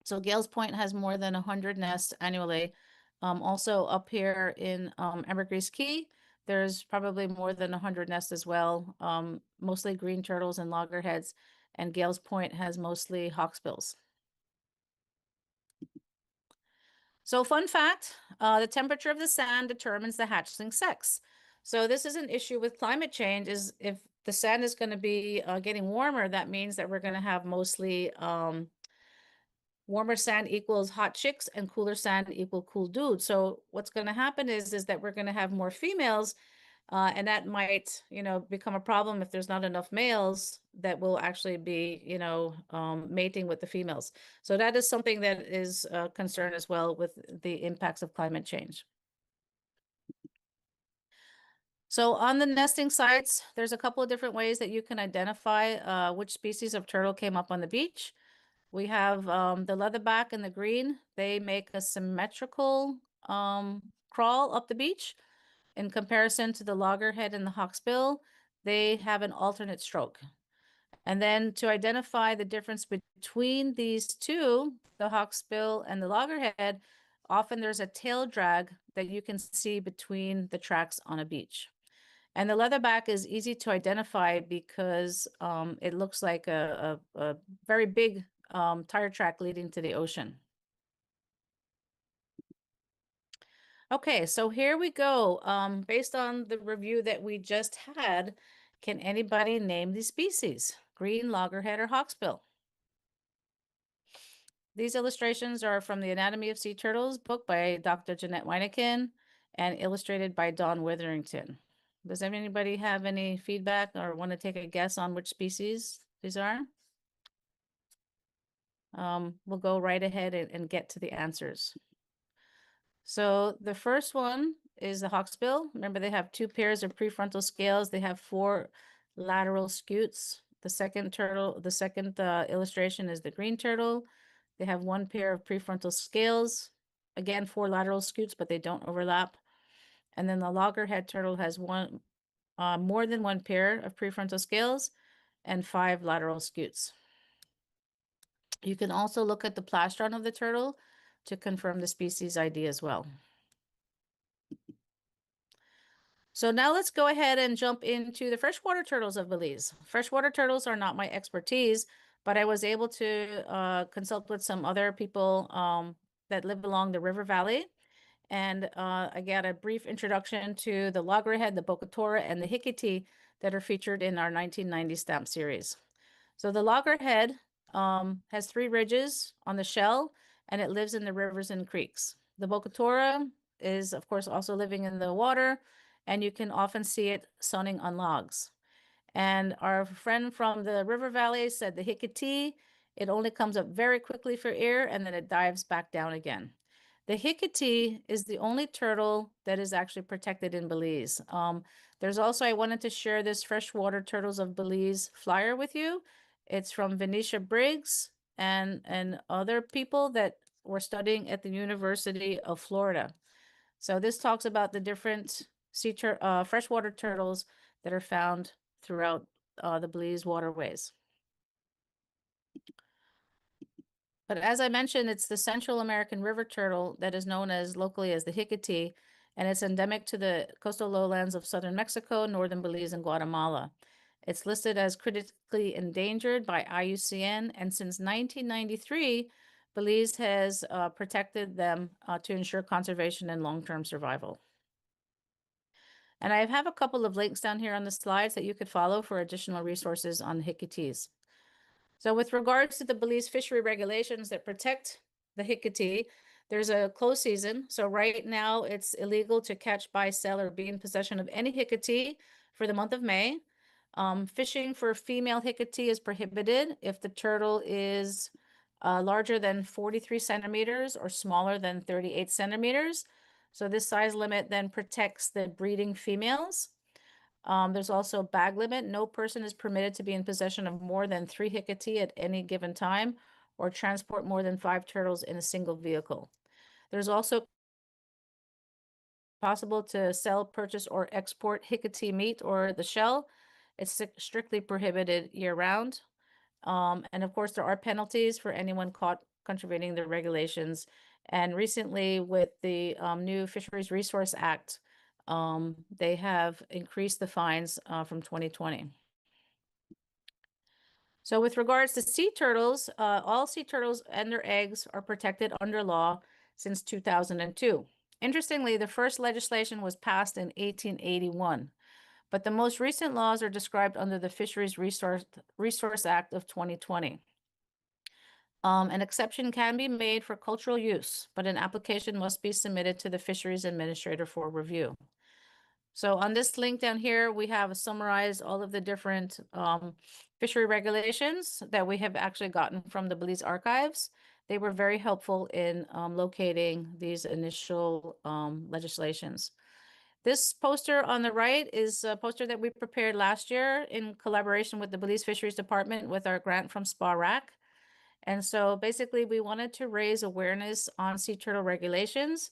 So Gales Point has more than 100 nests annually. Also up here in Ambergris Key, there's probably more than 100 nests as well, mostly green turtles and loggerheads, and Gales Point has mostly hawksbills. So fun fact, the temperature of the sand determines the hatchling sex. So this is an issue with climate change, is if the sand is going to be getting warmer, that means that we're going to have mostly warmer sand equals hot chicks and cooler sand equal cool dudes. So what's going to happen is that we're going to have more females, and that might, become a problem if there's not enough males that will actually be, mating with the females. So that is something that is a concern as well with the impacts of climate change. So on the nesting sites, there's a couple of different ways that you can identify which species of turtle came up on the beach. We have the leatherback and the green. They make a symmetrical crawl up the beach. In comparison to the loggerhead and the hawksbill, they have an alternate stroke. And then to identify the difference between these two, the hawksbill and the loggerhead, often there's a tail drag that you can see between the tracks on a beach. And the leatherback is easy to identify because it looks like a very big tire track leading to the ocean. Okay, so here we go. Based on the review that we just had, can anybody name these species? Green, loggerhead, or hawksbill? These illustrations are from the Anatomy of Sea Turtles book by Dr. Jeanette Weinekin and illustrated by Don Witherington. Does anybody have any feedback or want to take a guess on which species these are? We'll go right ahead and get to the answers. So the first one is the hawksbill. Remember, they have 2 pairs of prefrontal scales. They have 4 lateral scutes. The second illustration is the green turtle. They have 1 pair of prefrontal scales. Again, 4 lateral scutes, but they don't overlap. And then the loggerhead turtle has more than 1 pair of prefrontal scales and 5 lateral scutes. You can also look at the plastron of the turtle to confirm the species ID as well. So now let's go ahead and jump into the freshwater turtles of Belize. Freshwater turtles are not my expertise, but I was able to consult with some other people that live along the river valley. And I got a brief introduction to the loggerhead, the bocatora, and the hicatee that are featured in our 1990 stamp series. So the loggerhead has 3 ridges on the shell, and it lives in the rivers and creeks. The bocatora is, of course, also living in the water, and you can often see it sunning on logs. And our friend from the river valley said the hicatee, it only comes up very quickly for air, and then it dives back down again. The hicatee is the only turtle that is actually protected in Belize. There's also, I wanted to share this Freshwater Turtles of Belize flyer with you. It's from Venetia Briggs and other people that were studying at the University of Florida. So this talks about the different freshwater turtles that are found throughout the Belize waterways. But as I mentioned, it's the Central American river turtle that is known as locally as the jicatee, and it's endemic to the coastal lowlands of southern Mexico, northern Belize, and Guatemala. It's listed as critically endangered by IUCN, and since 1993, Belize has protected them to ensure conservation and long-term survival. And I have a couple of links down here on the slides that you could follow for additional resources on the jicatees. So with regards to the Belize fishery regulations that protect the jicatee, there's a close season. So right now it's illegal to catch, buy, sell, or be in possession of any jicatee for the month of May. Fishing for female jicatee is prohibited if the turtle is larger than 43 centimeters or smaller than 38 centimeters. So this size limit then protects the breeding females. There's also a bag limit. No person is permitted to be in possession of more than 3 jicatee at any given time or transport more than 5 turtles in a single vehicle. There's also possible to sell, purchase, or export jicatee meat or the shell. It's strictly prohibited year-round. And of course, there are penalties for anyone caught contravening the regulations. And recently, with the new Fisheries Resource Act, they have increased the fines from 2020. So with regards to sea turtles, all sea turtles and their eggs are protected under law since 2002. Interestingly, the first legislation was passed in 1881, but the most recent laws are described under the Fisheries Resource Act of 2020. An exception can be made for cultural use, but an application must be submitted to the fisheries administrator for review. So on this link down here, we have summarized all of the different fishery regulations that we have actually gotten from the Belize archives. They were very helpful in locating these initial legislations. This poster on the right is a poster that we prepared last year in collaboration with the Belize Fisheries Department with our grant from SPA-RAC. And so basically we wanted to raise awareness on sea turtle regulations.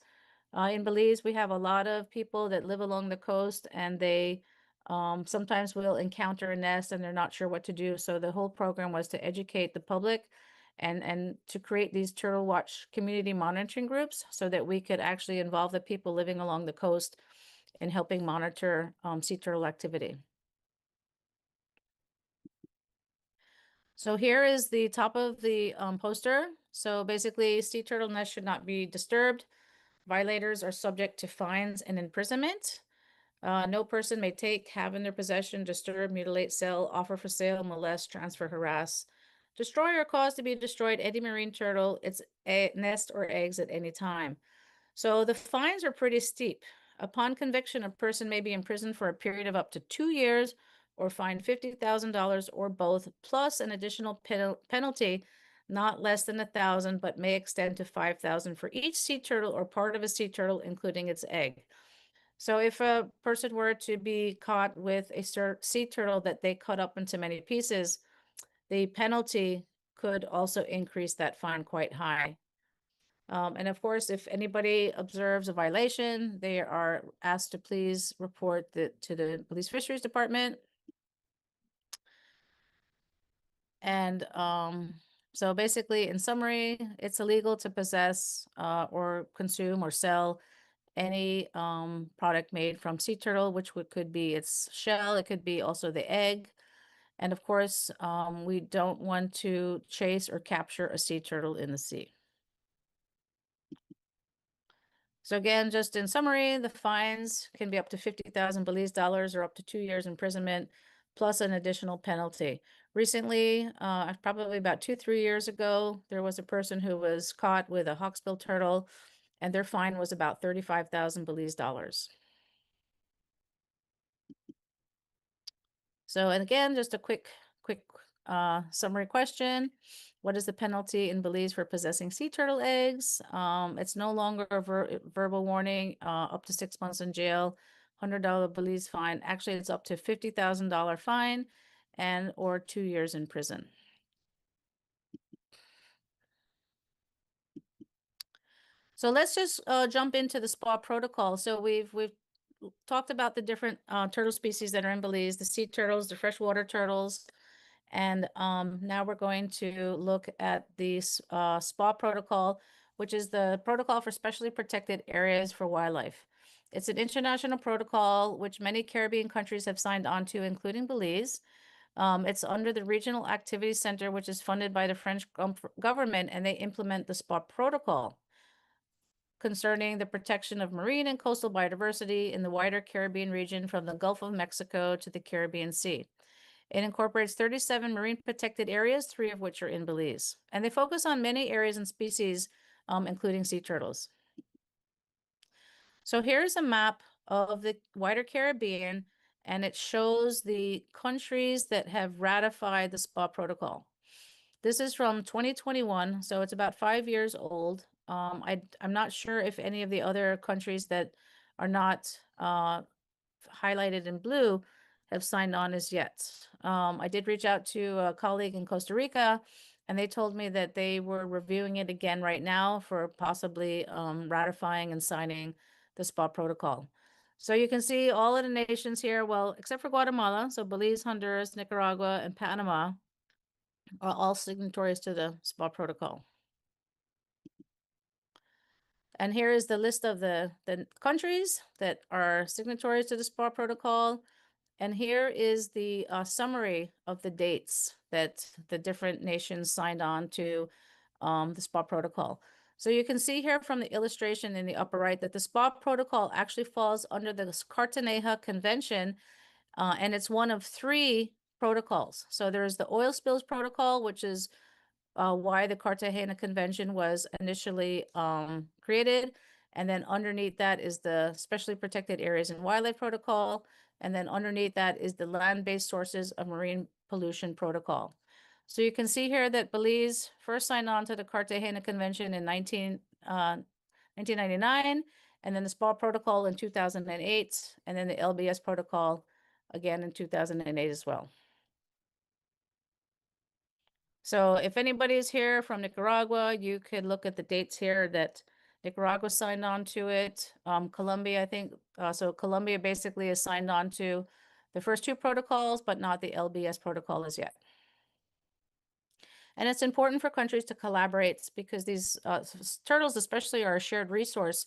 In Belize, we have a lot of people that live along the coast, and they sometimes will encounter a nest and they're not sure what to do. So the whole program was to educate the public and to create these turtle watch community monitoring groups so that we could actually involve the people living along the coast in helping monitor sea turtle activity. So here is the top of the poster. So basically, sea turtle nests should not be disturbed. Violators are subject to fines and imprisonment. No person may take, have in their possession, disturb, mutilate, sell, offer for sale, molest, transfer, harass, destroy, or cause to be destroyed any marine turtle, its nest or eggs at any time. So the fines are pretty steep. Upon conviction, a person may be imprisoned for a period of up to 2 years or fined $50,000 or both, plus an additional penalty not less than $1,000, but may extend to $5,000 for each sea turtle or part of a sea turtle, including its egg. So if a person were to be caught with a sea turtle that they cut up into many pieces, the penalty could also increase that fine quite high. And of course, if anybody observes a violation, they are asked to please report to the Belize Fisheries Department. And so basically, in summary, it's illegal to possess or consume or sell any product made from sea turtle, which could be its shell, it could be also the egg. And of course, we don't want to chase or capture a sea turtle in the sea. So again, just in summary, the fines can be up to 50,000 Belize dollars or up to 2 years imprisonment, plus an additional penalty. Recently, probably about 2-3 years ago, there was a person who was caught with a hawksbill turtle, and their fine was about 35,000 Belize dollars. So, and again, just a quick summary question. What is the penalty in Belize for possessing sea turtle eggs? It's no longer a verbal warning, up to 6 months in jail, $100 Belize fine. Actually, it's up to $50,000 fine and or 2 years in prison. So let's just jump into the SPA protocol. So we've talked about the different turtle species that are in Belize, the sea turtles, the freshwater turtles, And now we're going to look at the SPA protocol, which is the protocol for specially protected areas for wildlife. It's an international protocol which many Caribbean countries have signed on to, including Belize. It's under the Regional Activity Center, which is funded by the French government, and they implement the SPA protocol concerning the protection of marine and coastal biodiversity in the wider Caribbean region from the Gulf of Mexico to the Caribbean Sea. It incorporates 37 marine protected areas, 3 of which are in Belize. And they focus on many areas and species, including sea turtles. So here's a map of the wider Caribbean, and it shows the countries that have ratified the SPA protocol. This is from 2021, so it's about 5 years old. I'm not sure if any of the other countries that are not highlighted in blue have signed on as yet. I did reach out to a colleague in Costa Rica, and they told me that they were reviewing it again right now for possibly ratifying and signing the SPA protocol. So you can see all of the nations here, well, except for Guatemala, so Belize, Honduras, Nicaragua, and Panama are all signatories to the SPA protocol. And here is the list of the countries that are signatories to the SPA protocol. And here is the summary of the dates that the different nations signed on to the SPA protocol. So you can see here from the illustration in the upper right that the SPA protocol actually falls under the Cartagena Convention, and it's one of 3 protocols. So there's the oil spills protocol, which is why the Cartagena Convention was initially created. And then underneath that is the Specially Protected Areas and Wildlife Protocol. And then underneath that is the Land-Based Sources of Marine Pollution Protocol. So you can see here that Belize first signed on to the Cartagena Convention in 1999, and then the SPA Protocol in 2008, and then the LBS Protocol again in 2008 as well. So if anybody is here from Nicaragua, you could look at the dates here that Nicaragua signed on to it. Colombia, I think, so Colombia basically is signed on to the first 2 protocols, but not the LBS protocol as yet. And it's important for countries to collaborate because these turtles especially are a shared resource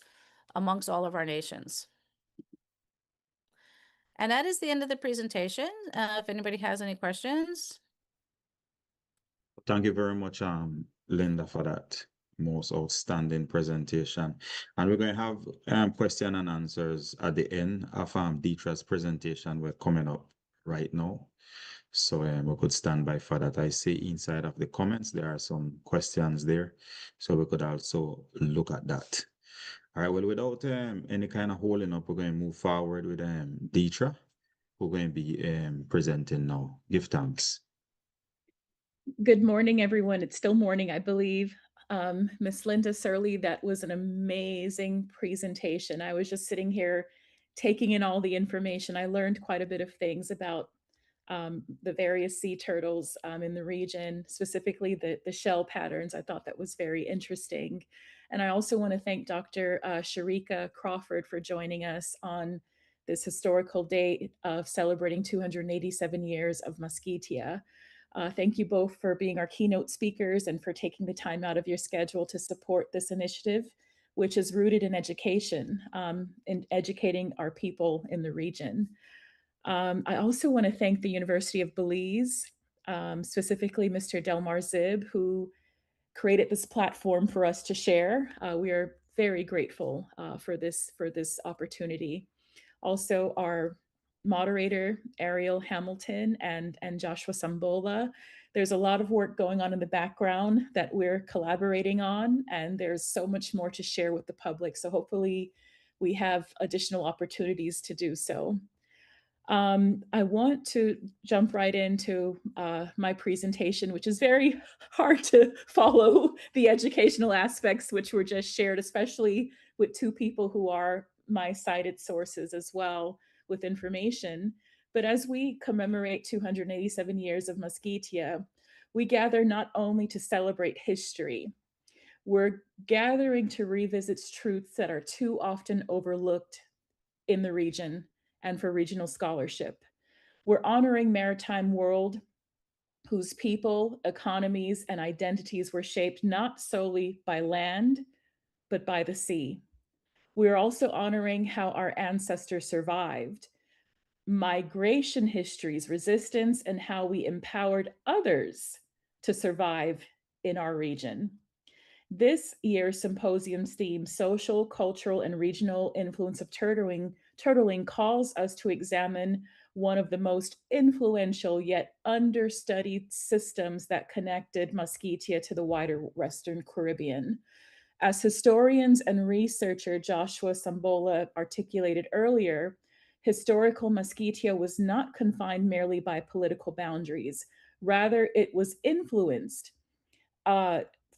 amongst all of our nations. And that is the end of the presentation. If anybody has any questions.
Thank you very much, Linda, for that most outstanding presentation. And we're going to have question and answers at the end of Deetra's presentation. We're coming up right now. So we could stand by for that. I see inside of the comments, there are some questions there. So we could also look at that. All right, well, without any kind of holding up, we're going to move forward with Deetra, who's going to be presenting now. Give thanks.
Good morning, everyone. It's still morning, I believe. Miss Linda Surley, that was an amazing presentation. I was just sitting here taking in all the information. I learned quite a bit of things about the various sea turtles in the region, specifically the shell patterns. I thought that was very interesting. And I also want to thank Dr. Sharika Crawford for joining us on this historical day of celebrating 287 years of Mosquitia. Thank you both for being our keynote speakers and for taking the time out of your schedule to support this initiative, which is rooted in education, in educating our people in the region. I also want to thank the University of Belize, specifically Mr. Delmar Zib, who created this platform for us to share. We are very grateful for this opportunity. Also, our moderator, Ariel Hamilton and Joshua Sambola. There's a lot of work going on in the background that we're collaborating on, and there's so much more to share with the public. So hopefully we have additional opportunities to do so. I want to jump right into my presentation, which is very hard to follow the educational aspects, which were just shared, especially with 2 people who are my cited sources as well with information. But as we commemorate 287 years of Mosquitia, we gather not only to celebrate history, we're gathering to revisit truths that are too often overlooked in the region and for regional scholarship. We're honoring maritime world whose people, economies, and identities were shaped not solely by land, but by the sea. We are also honoring how our ancestors survived, migration histories, resistance, and how we empowered others to survive in our region. This year's symposium's theme, Social, Cultural, and Regional Influence of Turtling, calls us to examine one of the most influential yet understudied systems that connected Mosquitia to the wider Western Caribbean. As historians and researcher Joshua Sambola articulated earlier, historical Mosquitia was not confined merely by political boundaries. Rather, it was influenced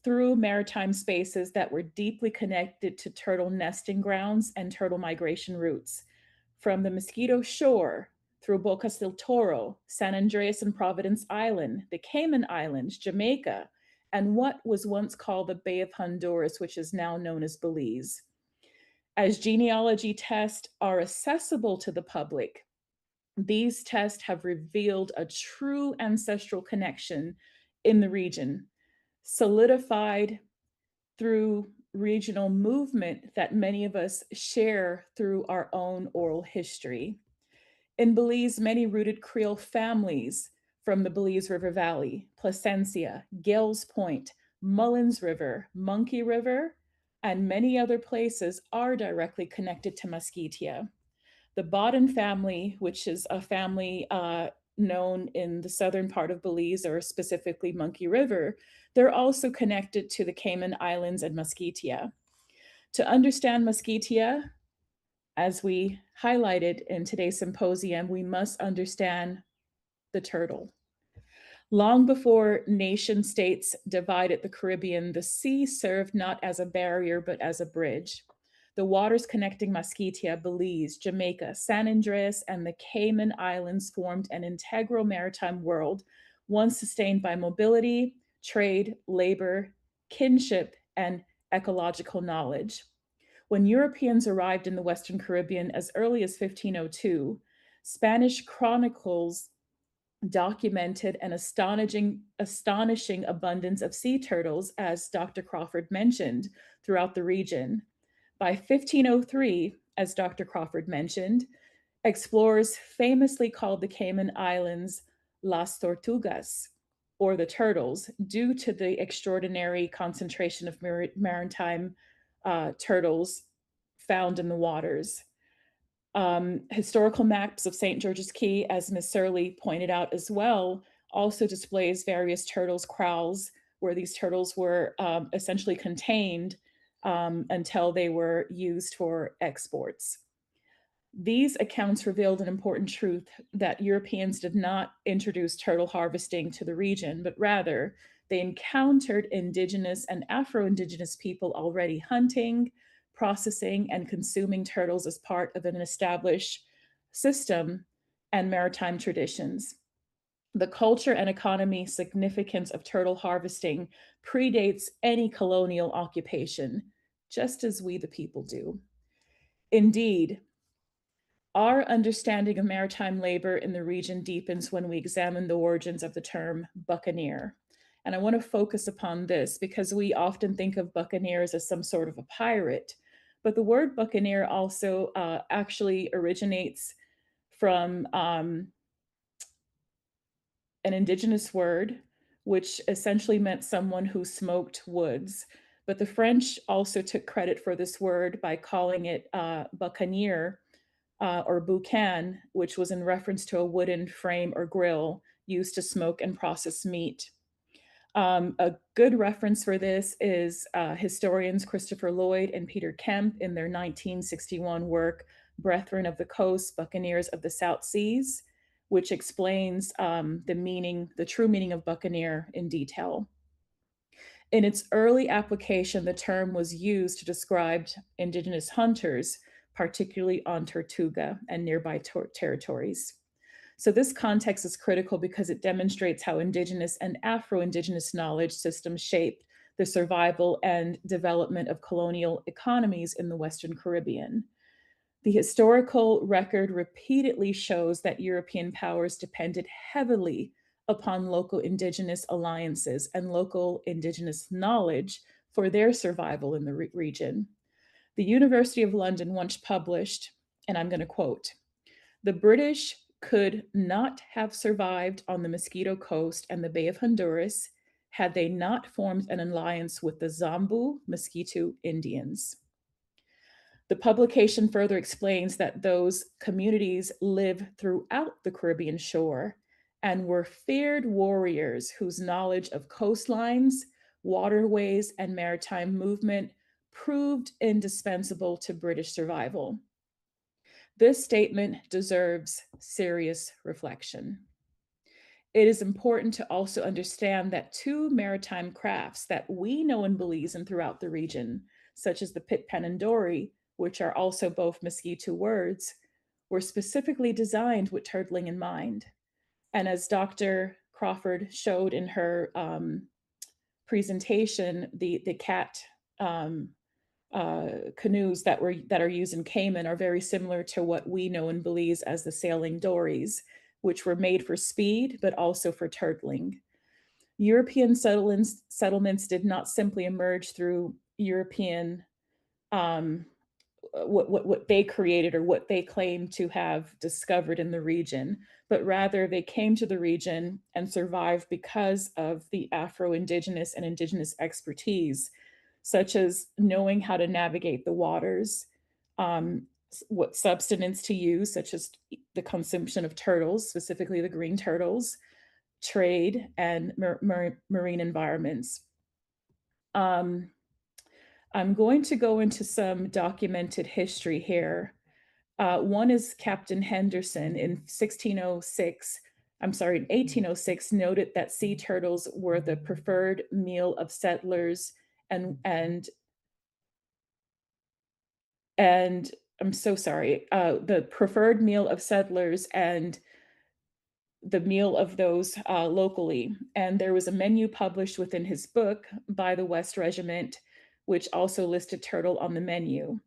through maritime spaces that were deeply connected to turtle nesting grounds and turtle migration routes. From the Mosquito Shore, through Bocas del Toro, San Andreas and Providence Island, the Cayman Islands, Jamaica, and what was once called the Bay of Honduras, which is now known as Belize. As genealogy tests are accessible to the public, these tests have revealed a true ancestral connection in the region, solidified through regional movement that many of us share through our own oral history. In Belize, many rooted Creole families from the Belize River Valley, Placencia, Gales Point, Mullins River, Monkey River, and many other places are directly connected to Mosquitia. The Bodden family, which is a family known in the southern part of Belize, or specifically Monkey River, they're also connected to the Cayman Islands and Mosquitia. To understand Mosquitia, as we highlighted in today's symposium, we must understand the turtle. Long before nation states divided the Caribbean, the sea served not as a barrier, but as a bridge. The waters connecting Mosquitia, Belize, Jamaica, San Andreas, and the Cayman Islands formed an integral maritime world, one sustained by mobility, trade, labor, kinship, and ecological knowledge. When Europeans arrived in the Western Caribbean as early as 1502, Spanish chronicles documented an astonishing abundance of sea turtles, as Dr. Crawford mentioned, throughout the region. By 1503, as Dr. Crawford mentioned, explorers famously called the Cayman Islands Las Tortugas, or the turtles, due to the extraordinary concentration of maritime turtles found in the waters. Historical maps of St. George's Key, as Ms. Surley pointed out as well, also displays various turtles' kraals, where these turtles were essentially contained until they were used for exports. These accounts revealed an important truth, that Europeans did not introduce turtle harvesting to the region, but rather they encountered indigenous and Afro-Indigenous people already hunting, processing, and consuming turtles as part of an established system and maritime traditions. The culture and economy significance of turtle harvesting predates any colonial occupation, just as we the people do. Indeed, our understanding of maritime labor in the region deepens when we examine the origins of the term buccaneer. And I want to focus upon this because we often think of buccaneers as some sort of a pirate, but the word buccaneer also actually originates from an indigenous word, which essentially meant someone who smoked woods. But the French also took credit for this word by calling it buccaneer, or boucan, which was in reference to a wooden frame or grill used to smoke and process meat. A good reference for this is historians Christopher Lloyd and Peter Kemp in their 1961 work, Brethren of the Coast, Buccaneers of the South Seas, which explains the true meaning of buccaneer in detail. In its early application, the term was used to describe indigenous hunters, particularly on Tortuga and nearby territories. So this context is critical because it demonstrates how indigenous and Afro-Indigenous knowledge systems shaped the survival and development of colonial economies in the Western Caribbean. The historical record repeatedly shows that European powers depended heavily upon local indigenous alliances and local indigenous knowledge for their survival in the region. The University of London once published, and I'm going to quote, "The British could not have survived on the Mosquito Coast and the Bay of Honduras had they not formed an alliance with the Zambu Mosquito Indians." The publication further explains that those communities live throughout the Caribbean shore and were feared warriors whose knowledge of coastlines, waterways, and maritime movement proved indispensable to British survival. This statement deserves serious reflection. It is important to also understand that two maritime crafts that we know in Belize and throughout the region, such as the Pit Pen and Dory, which are also both Mosquito words, were specifically designed with turtling in mind. And as Dr. Crawford showed in her presentation, the cat canoes that are used in Cayman are very similar to what we know in Belize as the sailing dories, which were made for speed, but also for turtling. European settlements did not simply emerge through European, what they created or what they claimed to have discovered in the region, but rather they came to the region and survived because of the Afro-Indigenous and Indigenous expertise, such as knowing how to navigate the waters, what substance to use, such as the consumption of turtles, specifically the green turtles, trade, and marine environments. I'm going to go into some documented history here. One is Captain Henderson in 1806 noted that sea turtles were the preferred meal of settlers and I'm so sorry, the preferred meal of settlers and the meal of those locally. And there was a menu published within his book by the West Regiment, which also listed turtle on the menu.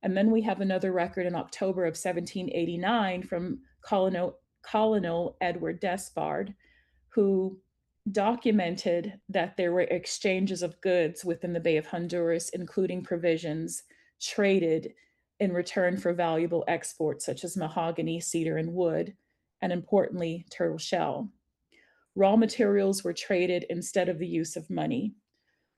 And then we have another record in October of 1789 from Colonel Edward Despard, who documented that there were exchanges of goods within the Bay of Honduras, including provisions traded in return for valuable exports such as mahogany, cedar, and wood, and importantly, turtle shell. Raw materials were traded instead of the use of money.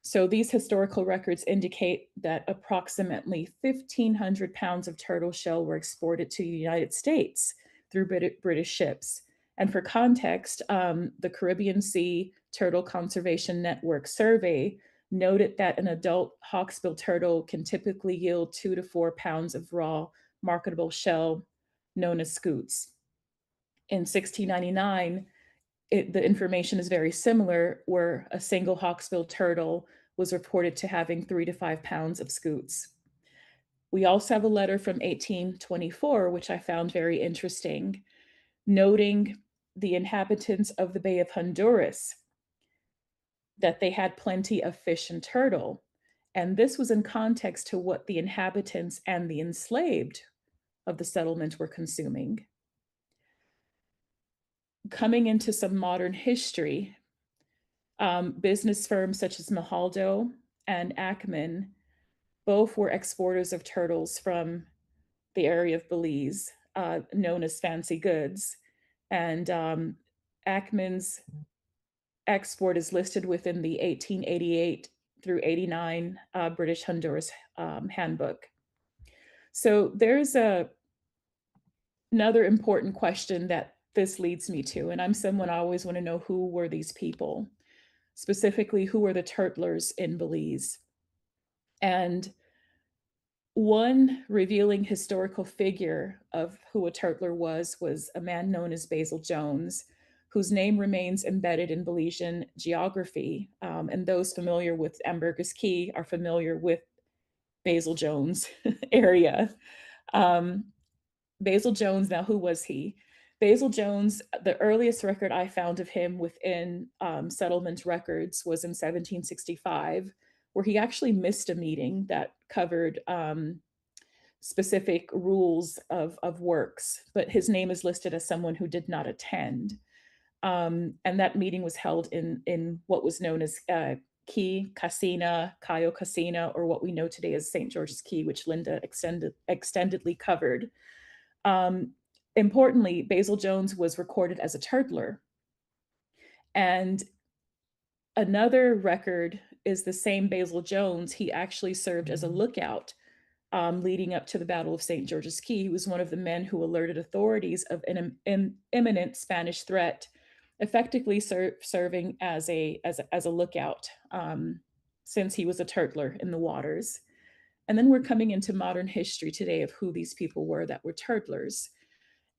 So these historical records indicate that approximately 1,500 pounds of turtle shell were exported to the United States through British ships. And for context, the Caribbean Sea Turtle Conservation Network survey noted that an adult hawksbill turtle can typically yield 2 to 4 pounds of raw marketable shell known as scoots. In 1699, the information is very similar, where a single hawksbill turtle was reported to having 3 to 5 pounds of scoots. We also have a letter from 1824, which I found very interesting, noting the inhabitants of the Bay of Honduras, that they had plenty of fish and turtle. And this was in context to what the inhabitants and the enslaved of the settlement were consuming. Coming into some modern history, business firms such as Mahaldo and Ackman both were exporters of turtles from the area of Belize, known as fancy goods. And Ackman's export is listed within the 1888 through 89 British Honduras handbook. So there's another important question that this leads me to, and I'm someone I always want to know, who were these people? Specifically, who were the turtlers in Belize? And one revealing historical figure of who a turtler was a man known as Basil Jones, whose name remains embedded in Belizean geography. And those familiar with Ambergris Caye are familiar with Basil Jones area. Basil Jones, now who was he? Basil Jones, the earliest record I found of him within settlement records was in 1765, where he actually missed a meeting that covered specific rules of works, but his name is listed as someone who did not attend. And that meeting was held in what was known as Key Casina, Cayo Casina, or what we know today as St. George's Key, which Linda extendedly covered. Importantly, Basil Jones was recorded as a turtler. And another record is the same Basil Jones. He actually served as a lookout leading up to the Battle of St. George's Key. He was one of the men who alerted authorities of an imminent Spanish threat, effectively serving as a lookout since he was a turtler in the waters. And then we're coming into modern history today of who these people were that were turtlers.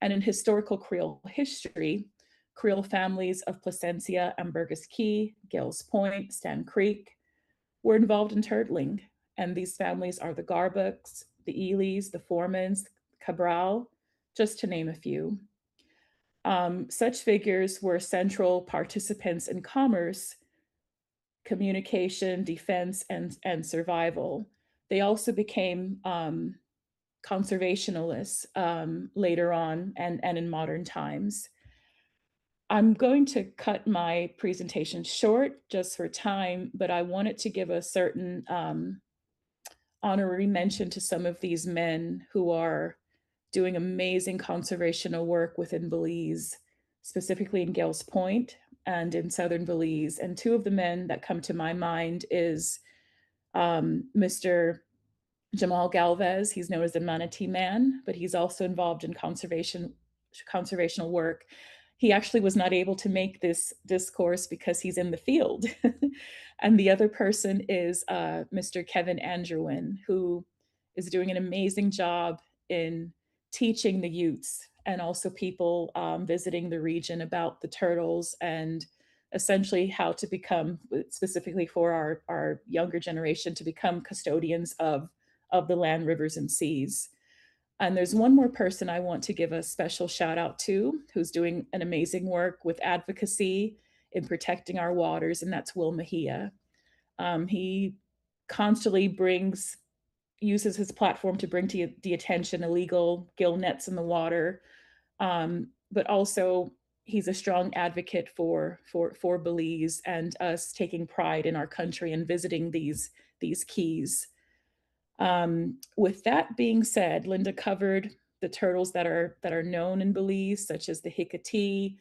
And in historical Creole history, Creole families of Placencia, Ambergris Key, Gales Point, Stan Creek were involved in turtling. And these families are the Garbucks, the Elys, the Formans, Cabral, just to name a few. Such figures were central participants in commerce, communication, defense, and survival. They also became conservationalists later on and in modern times. I'm going to cut my presentation short just for time, but I wanted to give a certain honorary mention to some of these men who are doing amazing conservational work within Belize, specifically in Gales Point and in southern Belize. And two of the men that come to my mind is Mr. Jamal Galvez. He's known as the Manatee Man, but he's also involved in conservational work. He actually was not able to make this discourse because he's in the field. And the other person is Mr. Kevin Andrewin, who is doing an amazing job in teaching the youths and also people visiting the region about the turtles and essentially how to become, specifically for our younger generation, to become custodians of the land, rivers, and seas. And there's one more person I want to give a special shout out to, who's doing an amazing work with advocacy in protecting our waters, and that's Will Mejia. He constantly uses his platform to bring to the attention illegal gill nets in the water, but also he's a strong advocate for Belize and us taking pride in our country and visiting these keys. With that being said, Linda covered the turtles that are known in Belize, such as the Hicatee,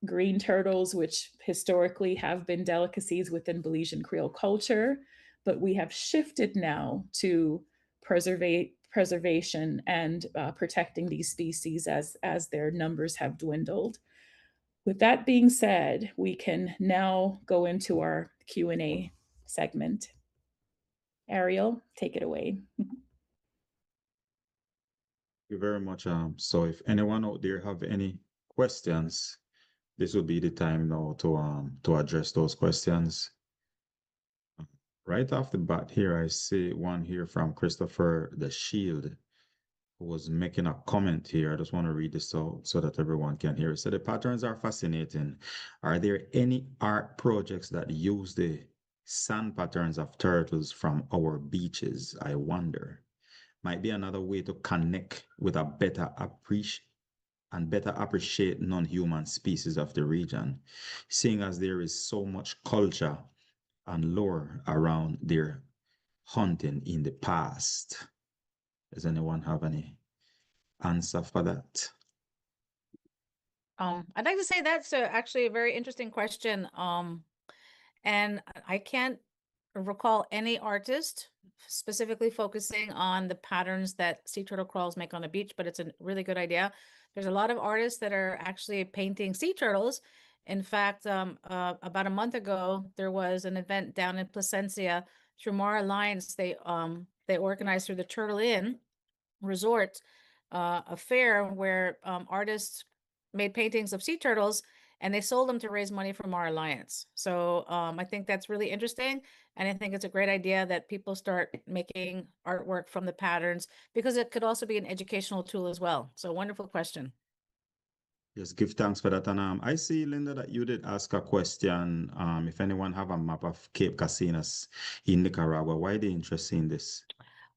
green turtles, which historically have been delicacies within Belizean Creole culture, but we have shifted now to preservation and protecting these species as their numbers have dwindled. With that being said, we can now go into our Q&A segment. Ariel, take it away.
Thank you very much. So if anyone out there have any questions, this will be the time now to address those questions. Right off the bat here, I see one here from Christopher the Shield, who was making a comment here. I just want to read this so that everyone can hear it. So the patterns are fascinating. Are there any art projects that use the sand patterns of turtles from our beaches? I wonder. Might be another way to connect with a better appreciate non-human species of the region, seeing as there is so much culture and lore around their hunting in the past. Does anyone have any answer for that?
I'd like to say that's actually a very interesting question. And I can't recall any artist specifically focusing on the patterns that sea turtle crawls make on the beach, but it's a really good idea. There's a lot of artists that are actually painting sea turtles. In fact, about a month ago, there was an event down in Placencia through Mar Alliance. They organized through the Turtle Inn Resort a fair where artists made paintings of sea turtles and they sold them to raise money for Mar Alliance. So I think that's really interesting. And I think it's a great idea that people start making artwork from the patterns because it could also be an educational tool as well. So wonderful question.
Yes, give thanks for that. And I see, Linda, that you did ask a question. If anyone have a map of Cape Casinas in Nicaragua, why are they interested in this?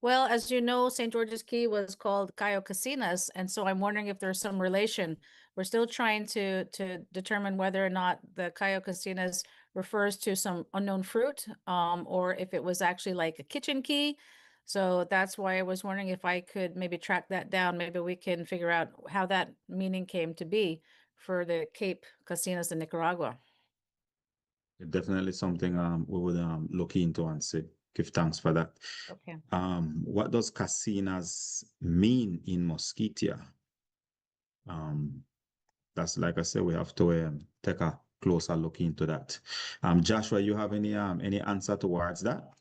Well, as you know, St. George's Key was called Cayo Casinas. And so I'm wondering if there's some relation We're still trying to determine whether or not the Cayo Castinas refers to some unknown fruit, or if it was actually like a kitchen key. So that's why I was wondering if I could maybe track that down. Maybe we can figure out how that meaning came to be for the Cape Castinas in Nicaragua.
Definitely something we would look into and see. Give thanks for that.
Okay.
What does casinas mean in Mosquitia? That's like I said, we have to take a closer look into that. Joshua, you have any answer towards that?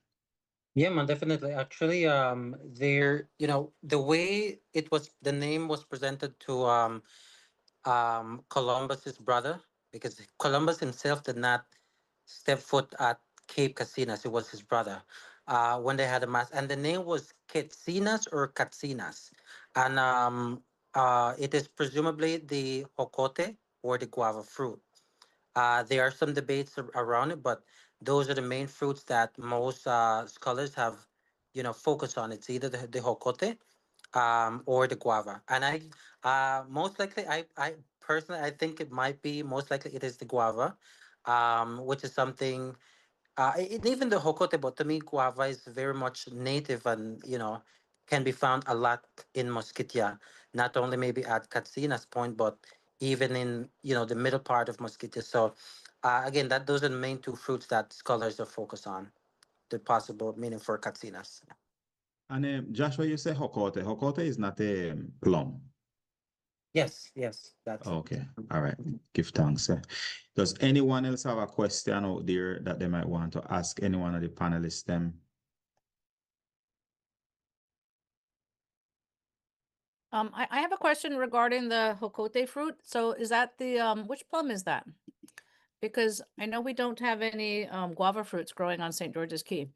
Yeah, man, definitely. Actually, there, the way the name was presented to Columbus's brother, because Columbus himself did not step foot at Cape Casinas. It was his brother. When they had a mass, and the name was Quetsinas or Katsinas, and it is presumably the jocote or the guava fruit. There are some debates around it, but those are the main fruits that most scholars have, focused on. It's either the jocote or the guava. And most likely, I personally, I think it might be most likely it is the guava, which is something even the jocote, but to me, guava is very much native and, can be found a lot in Mosquitia, not only maybe at Katsina's point, but even in, the middle part of Mosquitia. So, again, those are the main two fruits that scholars are focused on, the possible meaning for Katsinas.
And Joshua, you say jocote. Jocote is not a plum.
Yes, that's it.
Okay, all right. Give thanks. Does anyone else have a question out there that they might want to ask any one of the panelists them?
I have a question regarding the jocote fruit. So is that the which plum is that? Because I know we don't have any guava fruits growing on St. George's Key.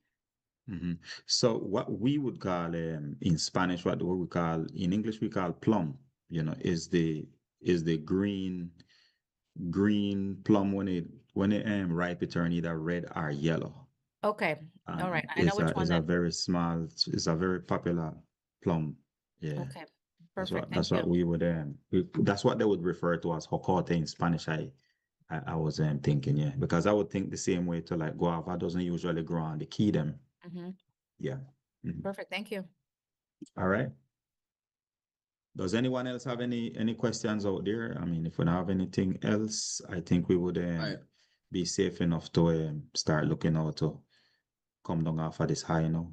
So what we would call in Spanish, what we call in English, we call plum, is the green plum when it ripe, it turn either red or yellow.
Okay. All right. I know which one
It's a
then.
very small, it's a very popular plum. Yeah.
Okay. Perfect.
That's
Thank
what
you.
we would that's what they would refer to as jocote in Spanish. I was thinking, yeah, because I would think the same way to like guava doesn't usually grow on the key them. Yeah.
Perfect. Thank you.
All right. Does anyone else have any questions out there? I mean, if we don't have anything else, I think we would be safe enough to start looking out to come down off of this high now.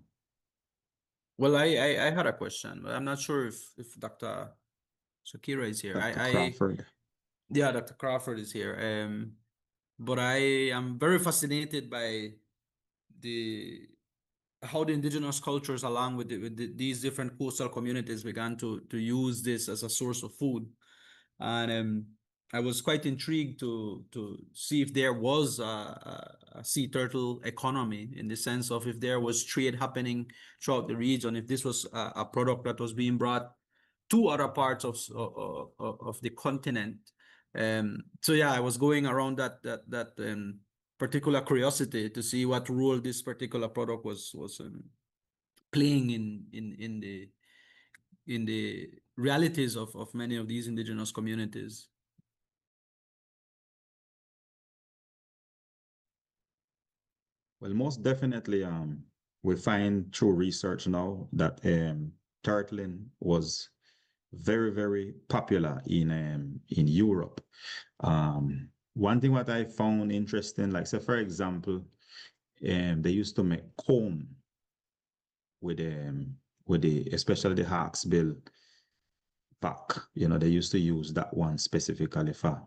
Well, I had a question, but I'm not sure if Dr. Shakira is here.
Dr. Crawford.
Yeah, Dr. Crawford is here. But I am very fascinated by how the indigenous cultures, along with these different coastal communities, began to use this as a source of food, and I was quite intrigued to see if there was a sea turtle economy, in the sense of if there was trade happening throughout the region, if this was a product that was being brought to other parts of the continent. So yeah, I was going around that particular curiosity to see what role this particular product was playing in the realities of many of these indigenous communities.
Well, most definitely, we find through research now that turtling was very, very popular in Europe. One thing what I found interesting, like say for example, they used to make comb with the especially the hawksbill back. They used to use that one specifically for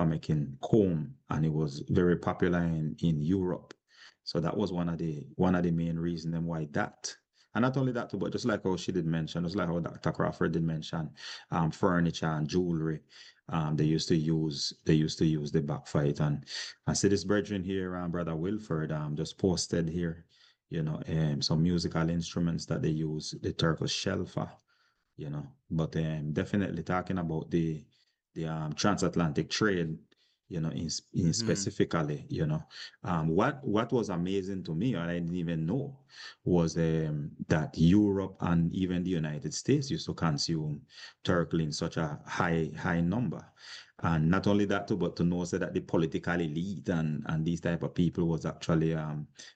making comb, and it was very popular in Europe. So that was one of the main reasons why that. And not only that, but just like how she did mention, just like how Dr. Crawford did mention, furniture and jewelry, they used to use the back fight. And I see this brethren here, Brother Wilford, just posted here, some musical instruments that they use, the turtle shell for, but definitely talking about the transatlantic trade, in specifically, what was amazing to me, and I didn't even know, was that Europe and even the United States used to consume turtle in such a high number. And not only that too, but to know so that the political elite and these type of people was actually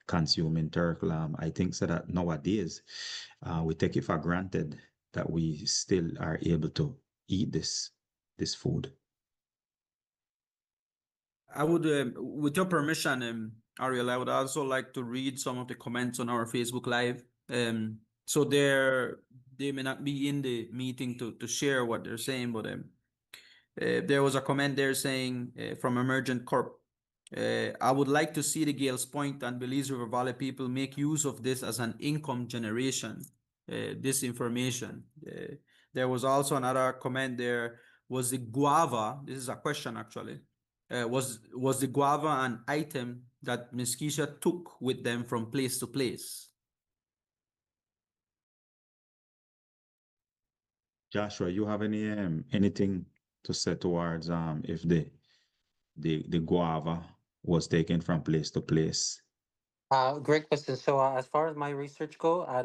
consuming turtle. I think so that nowadays we take it for granted that we still are able to eat this food.
I would, with your permission, Ariel, I would also like to read some of the comments on our Facebook Live. So they may not be in the meeting to share what they're saying, but there was a comment there saying from Emergent Corp. I would like to see the Gales Point and Belize River Valley people make use of this as an income generation. This information. There was also another comment there. Was the guava? This is a question actually. Was the guava an item that Mosquitia took with them from place to place?
Joshua, you have anything to say towards if the guava was taken from place to place?
Great question. So as far as my research go, I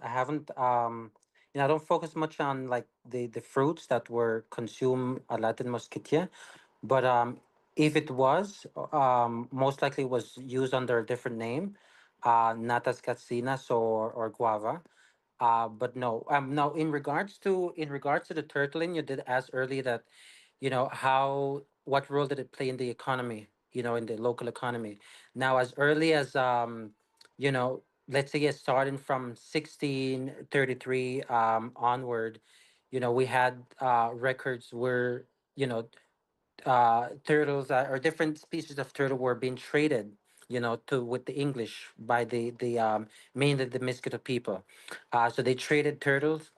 haven't, I don't focus much on like the fruits that were consumed a lot in Mosquitia, but if it was, most likely was used under a different name, not as catsinas or guava. But no, now in regards to the turtling, you did ask earlier that, how what role did it play in the economy, in the local economy. Now, as early as let's say starting from 1633 onward, we had records where you know turtles or different species of turtle were being traded, to with the English by the mainly the Mosquito people. So they traded turtles,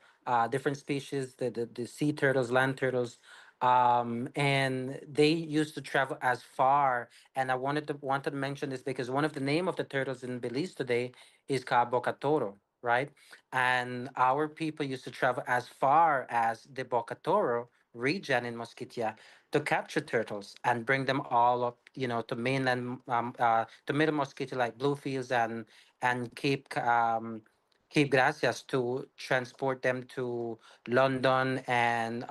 different species, the sea turtles, land turtles, and they used to travel as far. And I wanted to mention this because one of the name of the turtles in Belize today is Bocatoro, right? And our people used to travel as far as the Bocatoro region in Mosquitia to capture turtles and bring them all up, to mainland, to middle Mosquito like Bluefields and Cape Gracias to transport them to London and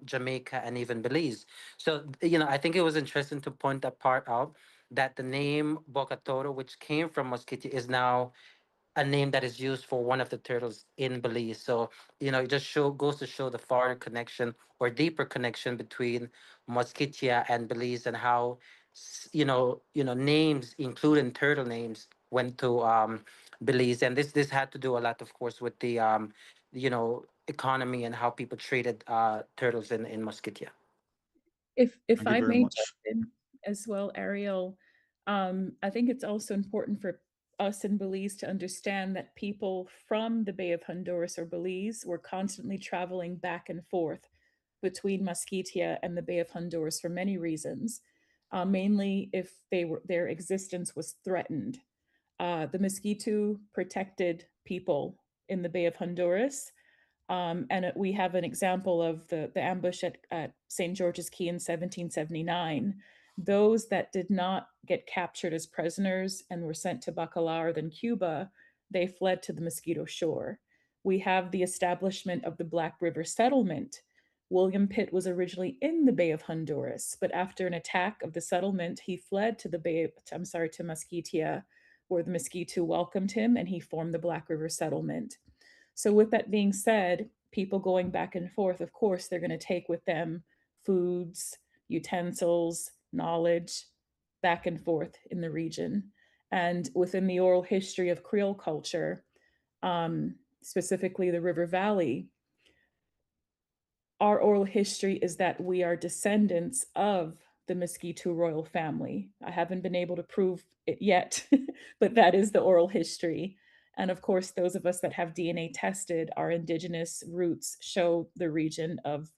Jamaica and even Belize. So, I think it was interesting to point that part out that the name Bocatoro, which came from Mosquitia, is now a name that is used for one of the turtles in Belize. So, it just goes to show the far connection or deeper connection between Mosquitia and Belize, and how names, including turtle names, went to Belize. And this had to do a lot, of course, with the economy and how people treated turtles in Mosquitia.
If
Thank you
I
very
may jump
much.
in as well, Ariel, I think it's also important for us in Belize to understand that people from the Bay of Honduras or Belize were constantly traveling back and forth between Mosquitia and the Bay of Honduras for many reasons, mainly if their existence was threatened. The Mosquito protected people in the Bay of Honduras. We have an example of the ambush at St. George's Key in 1779. Those that did not get captured as prisoners and were sent to Bacalar, then Cuba, they fled to the Mosquito Shore. We have the establishment of the Black River Settlement. William Pitt was originally in the Bay of Honduras, but after an attack of the settlement, he fled to to Mosquitia, where the Mosquito welcomed him and he formed the Black River Settlement. So, with that being said, people going back and forth, of course, they're going to take with them foods, utensils, knowledge, back and forth in the region. And within the oral history of Creole culture, specifically the River Valley, our oral history is that we are descendants of the Mosquito royal family. I haven't been able to prove it yet, but that is the oral history. And of course, those of us that have DNA tested, our indigenous roots show the region of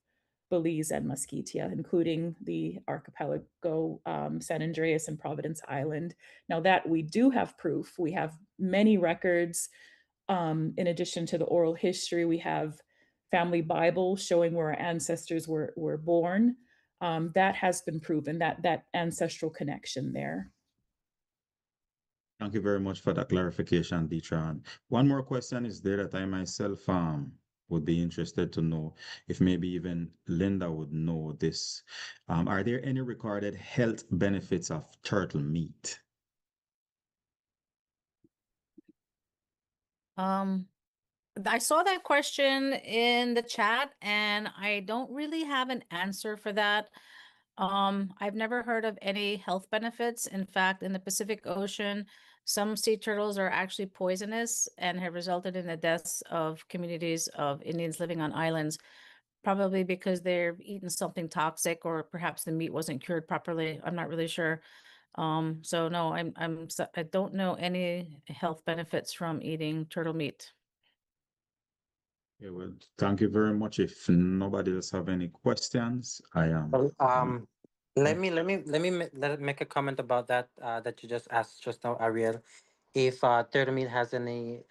Belize and Mosquitia, including the archipelago, San Andreas and Providence Island. Now that we do have proof, we have many records. In addition to the oral history, we have family Bible showing where our ancestors were born. that has been proven, that ancestral connection there.
Thank you very much for that clarification, Deetran. One more question is there that I myself would be interested to know if maybe even Linda would know this. Are there any recorded health benefits of turtle meat?
I saw that question in the chat and I don't really have an answer for that. I've never heard of any health benefits. In fact, in the Pacific Ocean, some sea turtles are actually poisonous and have resulted in the deaths of communities of Indians living on islands, probably because they've eaten something toxic or perhaps the meat wasn't cured properly. I'm not really sure. So no, I don't know any health benefits from eating turtle meat.
Yeah, well, thank you very much. If nobody else have any questions, I am.
Well, let me make a comment about that that you just asked just now, Ariel. If turtle meat has any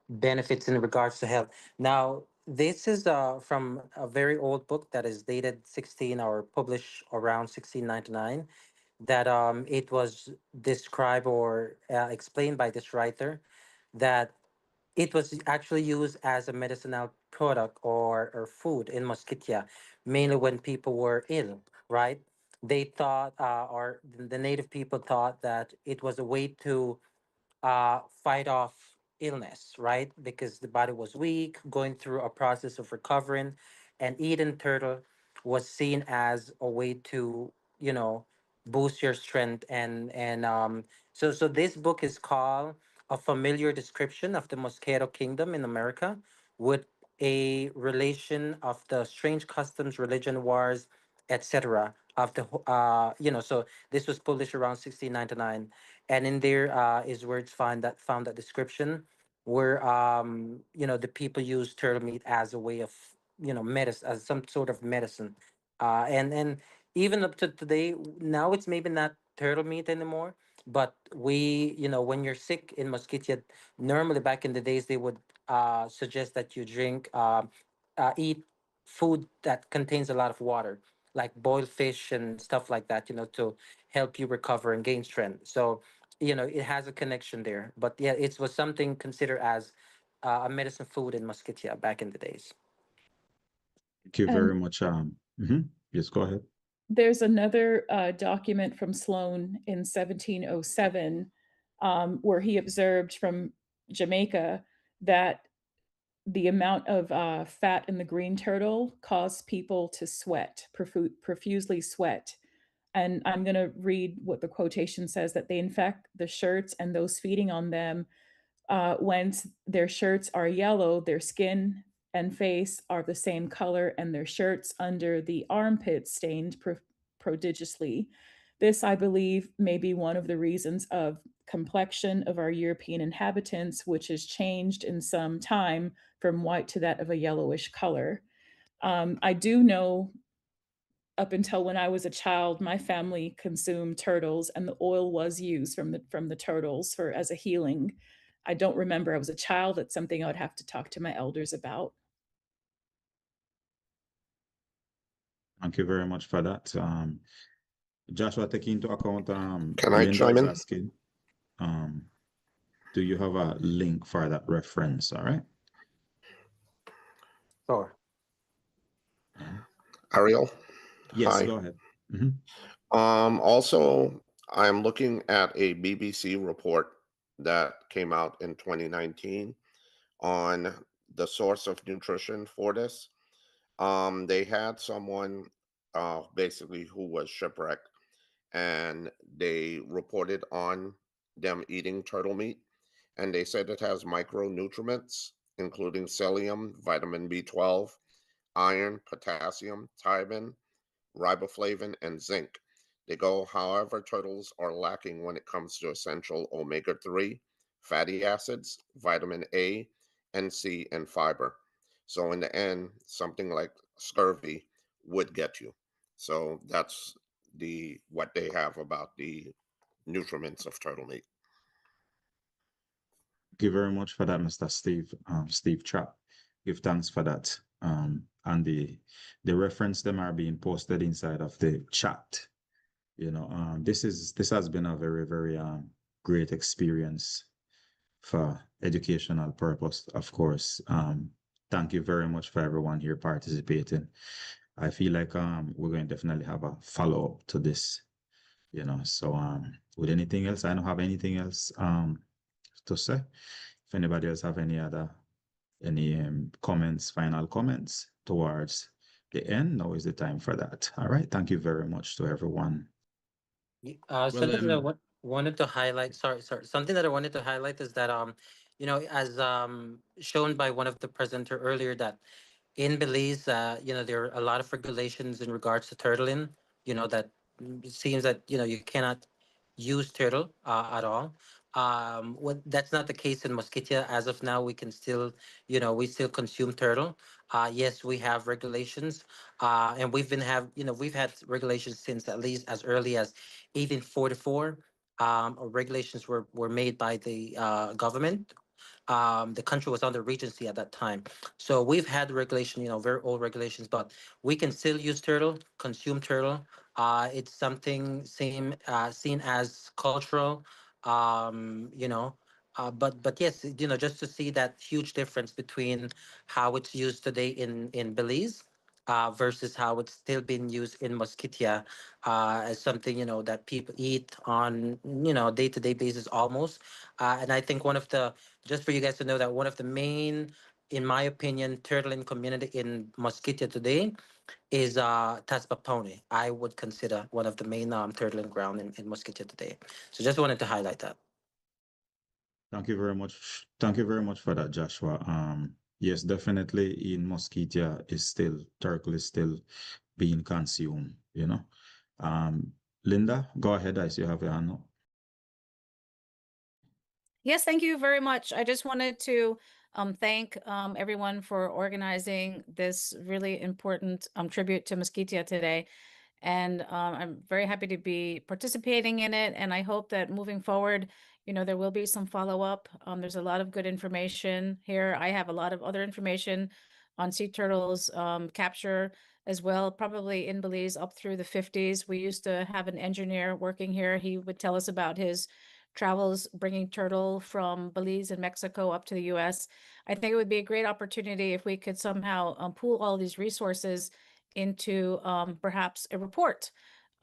benefits in regards to health. Now, this is from a very old book that is dated 16 or published around 1699. That it was described or explained by this writer that it was actually used as a medicinal product or food in Mosquitia, mainly when people were ill, right? They thought, or the native people thought that it was a way to fight off illness, right? Because the body was weak, going through a process of recovering, and eating turtle was seen as a way to, you know, boost your strength. So this book is called A Familiar Description of the Mosquito Kingdom in America, with a relation of the strange customs, religion, wars, etc. of the so this was published around 1699, and in there is where it's found that description where the people use turtle meat as a way of medicine, as some sort of medicine, and even up to today now it's maybe not turtle meat anymore, but we when you're sick in Mosquitia, normally back in the days they would suggest that you drink eat food that contains a lot of water, like boiled fish and stuff like that, to help you recover and gain strength. So it has a connection there. But yeah, it was something considered as a medicine food in Mosquitia back in the days.
Thank you
And
very much. Yes, go ahead.
there's another document from Sloan in 1707 where he observed from Jamaica that the amount of fat in the green turtle caused people to sweat, profusely sweat. And I'm going to read what the quotation says, that they infect the shirts and those feeding on them. When their shirts are yellow, their skin and face are the same color, and their shirts under the armpits stained prodigiously. This, I believe, may be one of the reasons of complexion of our European inhabitants, which has changed in some time from white to that of a yellowish color. I do know up until when I was a child, my family consumed turtles, and the oil was used from the turtles for as a healing. I don't remember. I was a child. It's something I would have to talk to my elders about.
Thank you very much for that. Joshua, taking into account
Can I
Linda
chime
is
in?
asking, do you have a link for that reference? All right.
Sure.
Ariel?
Yes,
Hi.
go ahead. Mhm.
Also, I'm looking at a BBC report that came out in 2019 on the source of nutrition for this. They had someone basically who was shipwrecked, and they reported on them eating turtle meat, and they said it has micronutrients, including psyllium, vitamin B12, iron, potassium, thiamine, riboflavin, and zinc. They go, however, turtles are lacking when it comes to essential omega-3 fatty acids, vitamin A and C, and fiber. So in the end, something like scurvy would get you. So that's what they have about the nutriments of turtle meat.
Thank you very much for that, Mr. Steve Trapp. Give thanks for that and the reference them are being posted inside of the chat. This has been a very, very great experience for educational purpose, of course. Thank you very much for everyone here participating. I feel like we're going to definitely have a follow-up to this, So with anything else, I don't have anything else to say. If anybody else have any comments, final comments towards the end, now is the time for that. All right. Thank you very much to everyone.
Something that I wanted to highlight. Sorry. Something that I wanted to highlight is that as shown by one of the presenter earlier, that in Belize, there are a lot of regulations in regards to turtling. That it seems that you cannot use turtle at all. That's not the case in Mosquitia. As of now, we can still, we still consume turtle. Yes, we have regulations, and we've had regulations since at least as early as 1844. Regulations were made by the government. The country was under regency at that time, so we've had regulation, very old regulations, but we can still use turtle, consume turtle. It's something seen as cultural, but yes, just to see that huge difference between how it's used today in Belize, versus how it's still being used in Mosquitia, as something that people eat on day-to-day basis almost. And I think just for you guys to know, that one of the main, in my opinion, turtling community in Mosquitia today is Tasmaponi. I would consider one of the main turtling ground in Mosquitia today. So just wanted to highlight that.
Thank you very much. Thank you very much for that, Joshua. Yes, definitely in Mosquitia turtle is still being consumed, Linda, go ahead. I see you have your hand up.
Yes, thank you very much. I just wanted to thank everyone for organizing this really important tribute to Mosquitia today. And I'm very happy to be participating in it. And I hope that moving forward, there will be some follow-up. There's a lot of good information here. I have a lot of other information on sea turtles capture as well, probably in Belize up through the 50s. We used to have an engineer working here. He would tell us about his travels bringing turtle from Belize and Mexico up to the US. I think it would be a great opportunity if we could somehow pool all these resources into perhaps a report.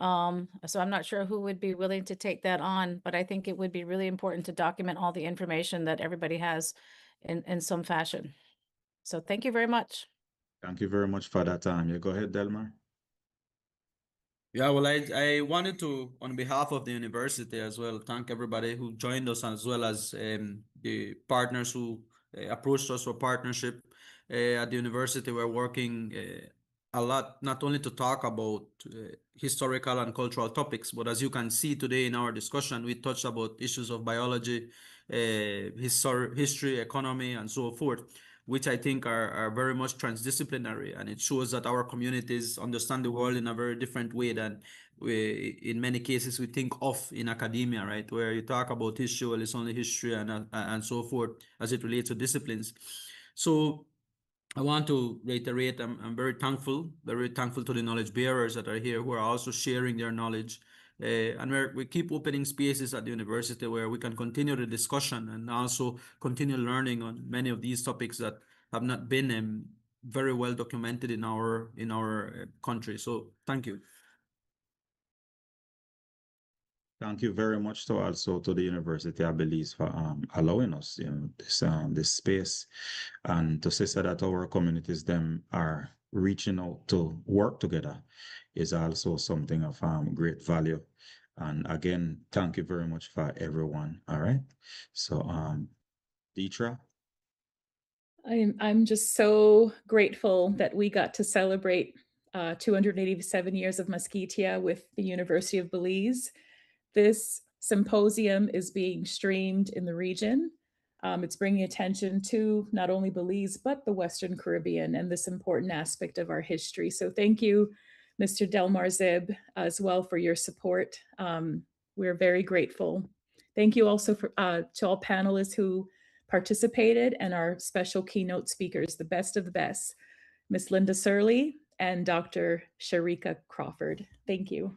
So I'm not sure who would be willing to take that on, but I think it would be really important to document all the information that everybody has in some fashion. So thank you very much.
Thank you very much for that. You go ahead, Delmar.
Yeah, well, I wanted to, on behalf of the university as well, thank everybody who joined us, as well as the partners who approached us for partnership. At the university, we're working a lot, not only to talk about historical and cultural topics, but as you can see today in our discussion, we touched about issues of biology, history, economy, and so forth, which I think are very much transdisciplinary, and it shows that our communities understand the world in a very different way than in many cases we think of in academia, right? Where you talk about history, well, it's only history and so forth as it relates to disciplines. So I want to reiterate, I'm very thankful to the knowledge bearers that are here who are also sharing their knowledge. And we keep opening spaces at the university where we can continue the discussion and also continue learning on many of these topics that have not been very well documented in our country. So thank you.
Thank you very much to the University of Belize for allowing us, this space, and to say that our communities them are reaching out to work together is also something of great value. And again, thank you very much for everyone. All right. So Deetra.
I'm just so grateful that we got to celebrate 287 years of Mosquitia with the University of Belize. This symposium is being streamed in the region. It's bringing attention to not only Belize, but the Western Caribbean and this important aspect of our history. So thank you, Mr. Delmar Zib, as well for your support. We're very grateful. Thank you also to all panelists who participated and our special keynote speakers, the best of the best. Ms. Linda Surley, and Dr. Sharika Crawford. Thank you.